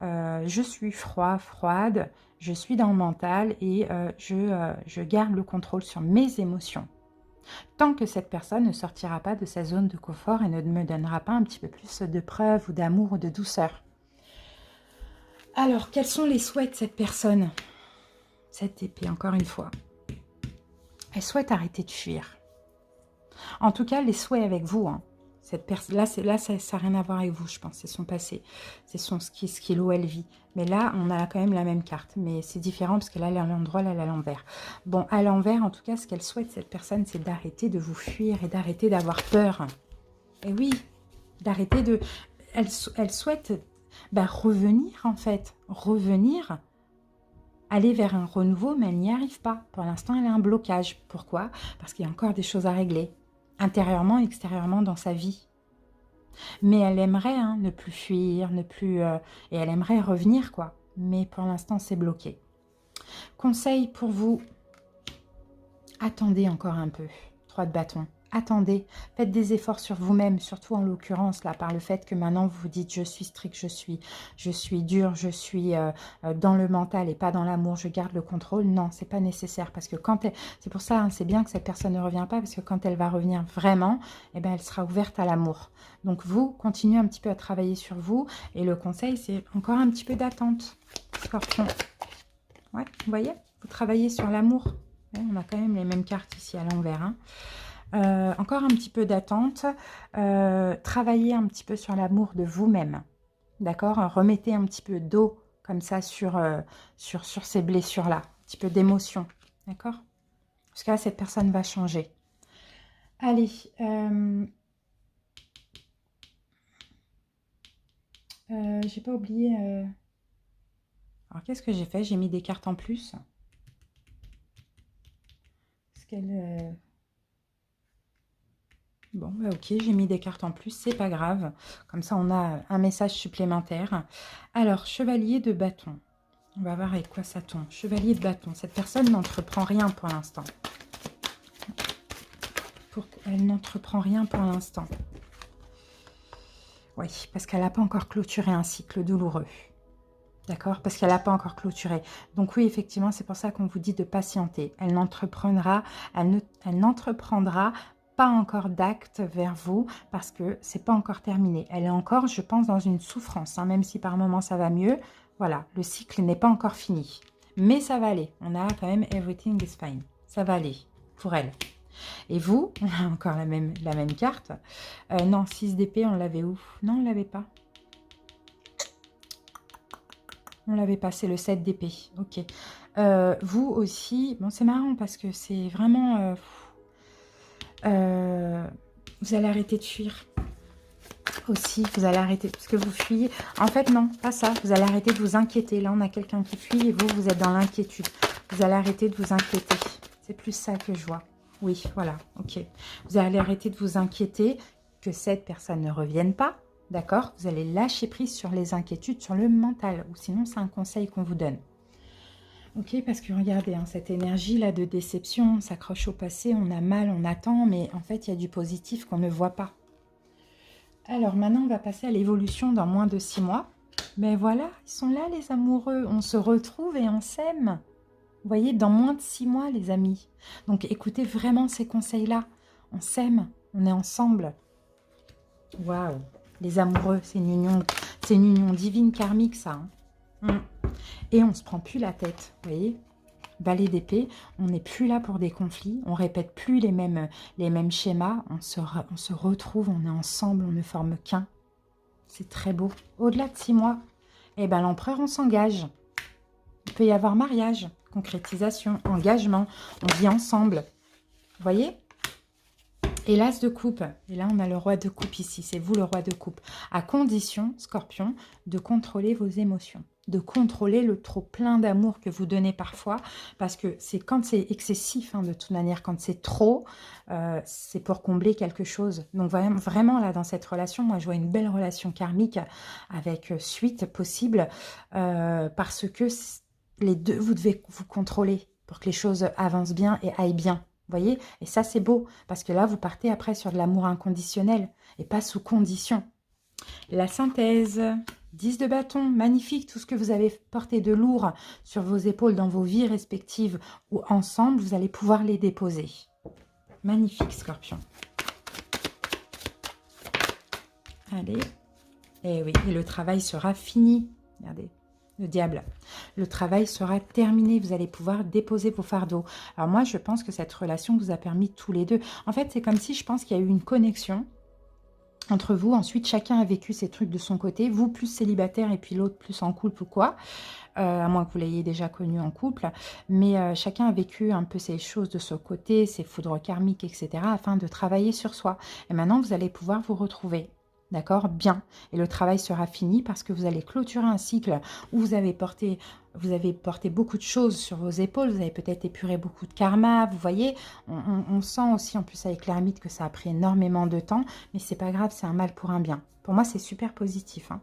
je suis froide, je suis dans le mental et je garde le contrôle sur mes émotions. Tant que cette personne ne sortira pas de sa zone de confort et ne me donnera pas un petit peu plus de preuves ou d'amour ou de douceur. Alors, quels sont les souhaits de cette personne? Cette épée, encore une fois. Elle souhaite arrêter de fuir. En tout cas, les souhaits avec vous. Hein. Là, ça n'a rien à voir avec vous, je pense. C'est son passé. C'est ce qu'il ou elle vit. Mais là, on a quand même la même carte. Mais c'est différent parce que là, elle est à l'endroit, là, elle est à l'envers. Bon, à l'envers, en tout cas, ce qu'elle souhaite, cette personne, c'est d'arrêter de vous fuir et d'arrêter d'avoir peur. Et oui, d'arrêter de... Elle souhaite revenir, en fait. Revenir... aller vers un renouveau, mais elle n'y arrive pas. Pour l'instant, elle a un blocage. Pourquoi? Parce qu'il y a encore des choses à régler, intérieurement et extérieurement dans sa vie. Mais elle aimerait ne plus fuir, ne plus... et elle aimerait revenir, quoi. Mais pour l'instant, c'est bloqué. Conseil pour vous, attendez encore un peu. 3 de bâton. Attendez, faites des efforts sur vous-même, surtout en l'occurrence là, par le fait que maintenant vous vous dites je suis strict, je suis dur, je suis dans le mental et pas dans l'amour, je garde le contrôle. Non, c'est pas nécessaire parce que quand elle, c'est pour ça, hein, c'est bien que cette personne ne revient pas parce que quand elle va revenir vraiment, eh ben, elle sera ouverte à l'amour. Donc vous, continuez un petit peu à travailler sur vous et le conseil, c'est encore un petit peu d'attente, Scorpion. Ouais, vous voyez, vous travaillez sur l'amour. Ouais, on a quand même les mêmes cartes ici à l'envers, hein. Encore un petit peu d'attente, travaillez un petit peu sur l'amour de vous-même, d'accord? Remettez un petit peu d'eau comme ça sur ces blessures-là, un petit peu d'émotion, d'accord? Parce que là, cette personne va changer. Allez, j'ai pas oublié... Alors, qu'est-ce que j'ai fait? J'ai mis des cartes en plus. Est-ce qu'elle... Bon, bah ok, j'ai mis des cartes en plus, c'est pas grave. Comme ça, on a un message supplémentaire. Alors, chevalier de bâton. On va voir avec quoi ça tombe. Chevalier de bâton. Cette personne n'entreprend rien pour l'instant. Elle n'entreprend rien pour l'instant. Oui, parce qu'elle n'a pas encore clôturé un cycle douloureux. D'accord? Parce qu'elle n'a pas encore clôturé. Donc oui, effectivement, c'est pour ça qu'on vous dit de patienter. Elle n'entreprendra pas encore d'acte vers vous parce que c'est pas encore terminé. Elle est encore, je pense, dans une souffrance, hein, même si par moments ça va mieux. Voilà, le cycle n'est pas encore fini. Mais ça va aller. On a quand même everything is fine. Ça va aller pour elle. Et vous, on a encore la même carte. Non, 6 d'épée, on l'avait où? Non, on l'avait pas. On l'avait pas, c'est le 7 d'épée. Ok. Vous aussi, bon, c'est marrant parce que c'est vraiment... vous allez arrêter de fuir. Aussi, vous allez arrêter, parce que vous fuyez. En fait, non, pas ça. Vous allez arrêter de vous inquiéter. Là, on a quelqu'un qui fuit et vous, vous êtes dans l'inquiétude. Vous allez arrêter de vous inquiéter. C'est plus ça que je vois. Oui, voilà, ok. Vous allez arrêter de vous inquiéter que cette personne ne revienne pas. D'accord? Vous allez lâcher prise sur les inquiétudes, sur le mental. Ou sinon, c'est un conseil qu'on vous donne. Ok, parce que regardez, hein, cette énergie-là de déception, on s'accroche au passé, on a mal, on attend, mais en fait, il y a du positif qu'on ne voit pas. Alors, maintenant, on va passer à l'évolution dans moins de 6 mois. Mais voilà, ils sont là, les amoureux. On se retrouve et on s'aime. Vous voyez, dans moins de 6 mois, les amis. Donc, écoutez vraiment ces conseils-là. On s'aime, on est ensemble. Waouh! Les amoureux, c'est une union divine karmique, ça. Hein. Et on ne se prend plus la tête, vous voyez? Balai d'épée, on n'est plus là pour des conflits, on répète plus les mêmes schémas, on se retrouve, on est ensemble, on ne forme qu'un. C'est très beau. Au-delà de 6 mois, eh ben, l'empereur, on s'engage. Il peut y avoir mariage, concrétisation, engagement, on vit ensemble. Vous voyez? Et l'as de coupe, et là on a le roi de coupe ici, c'est vous le roi de coupe, à condition, Scorpion, de contrôler vos émotions, de contrôler le trop plein d'amour que vous donnez parfois, parce que c'est quand c'est excessif, hein, de toute manière, quand c'est trop, c'est pour combler quelque chose. Donc vraiment là, dans cette relation, moi je vois une belle relation karmique avec suite possible, parce que les deux, vous devez vous contrôler pour que les choses avancent bien et aillent bien. Vous voyez? Et ça, c'est beau, parce que là, vous partez après sur de l'amour inconditionnel et pas sous condition. La synthèse, 10 de bâton, magnifique, tout ce que vous avez porté de lourd sur vos épaules dans vos vies respectives ou ensemble, vous allez pouvoir les déposer. Magnifique, Scorpion. Allez. Et oui, et le travail sera fini. Regardez. Le diable. Le travail sera terminé. Vous allez pouvoir déposer vos fardeaux. Alors moi, je pense que cette relation vous a permis tous les deux. En fait, c'est comme si je pense qu'il y a eu une connexion entre vous. Ensuite, chacun a vécu ses trucs de son côté. Vous plus célibataire et puis l'autre plus en couple ou quoi. À moins que vous l'ayez déjà connu en couple. Mais chacun a vécu un peu ces choses de son côté, ses foudres karmiques, etc. afin de travailler sur soi. Et maintenant, vous allez pouvoir vous retrouver. D'accord? Bien. Et le travail sera fini parce que vous allez clôturer un cycle où vous avez porté beaucoup de choses sur vos épaules. Vous avez peut-être épuré beaucoup de karma. Vous voyez, on sent aussi en plus avec l'ermite que ça a pris énormément de temps. Mais c'est pas grave, c'est un mal pour un bien. Pour moi, c'est super positif. Hein.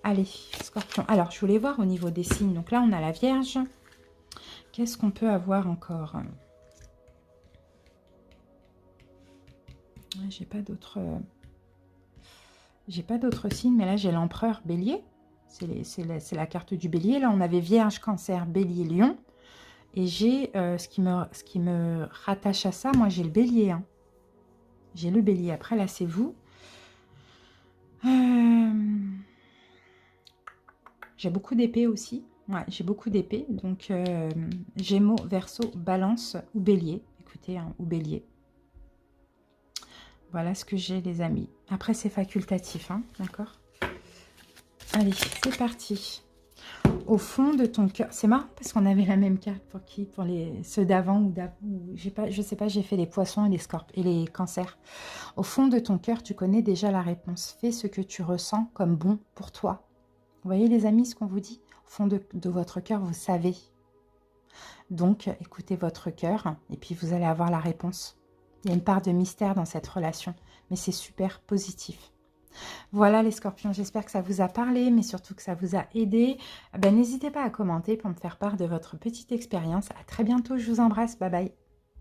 Allez, Scorpion. Alors, je voulais voir au niveau des signes. Donc là, on a la Vierge. Qu'est-ce qu'on peut avoir encore? J'ai pas d'autres... J'ai pas d'autres signes, mais là j'ai l'empereur bélier. C'est la carte du bélier. Là on avait Vierge, Cancer, Bélier, Lion. Et j'ai ce qui me rattache à ça, moi j'ai le bélier. Hein. J'ai le bélier. Après là c'est vous. J'ai beaucoup d'épées aussi. Ouais, j'ai beaucoup d'épées. Donc Gémeaux, Verseau, Balance ou Bélier. Écoutez, hein, ou Bélier. Voilà ce que j'ai, les amis. Après, c'est facultatif, hein, d'accord? Allez, c'est parti. Au fond de ton cœur... C'est marrant parce qu'on avait la même carte pour qui? Pour ceux d'avant ou je sais pas, j'ai fait les poissons et les cancers. Au fond de ton cœur, tu connais déjà la réponse. Fais ce que tu ressens comme bon pour toi. Vous voyez, les amis, ce qu'on vous dit? Au fond de votre cœur, vous savez. Donc, écoutez votre cœur et puis vous allez avoir la réponse. Il y a une part de mystère dans cette relation, mais c'est super positif. Voilà les Scorpions, j'espère que ça vous a parlé, mais surtout que ça vous a aidé. N'hésitez pas à commenter pour me faire part de votre petite expérience. À très bientôt, je vous embrasse, bye bye.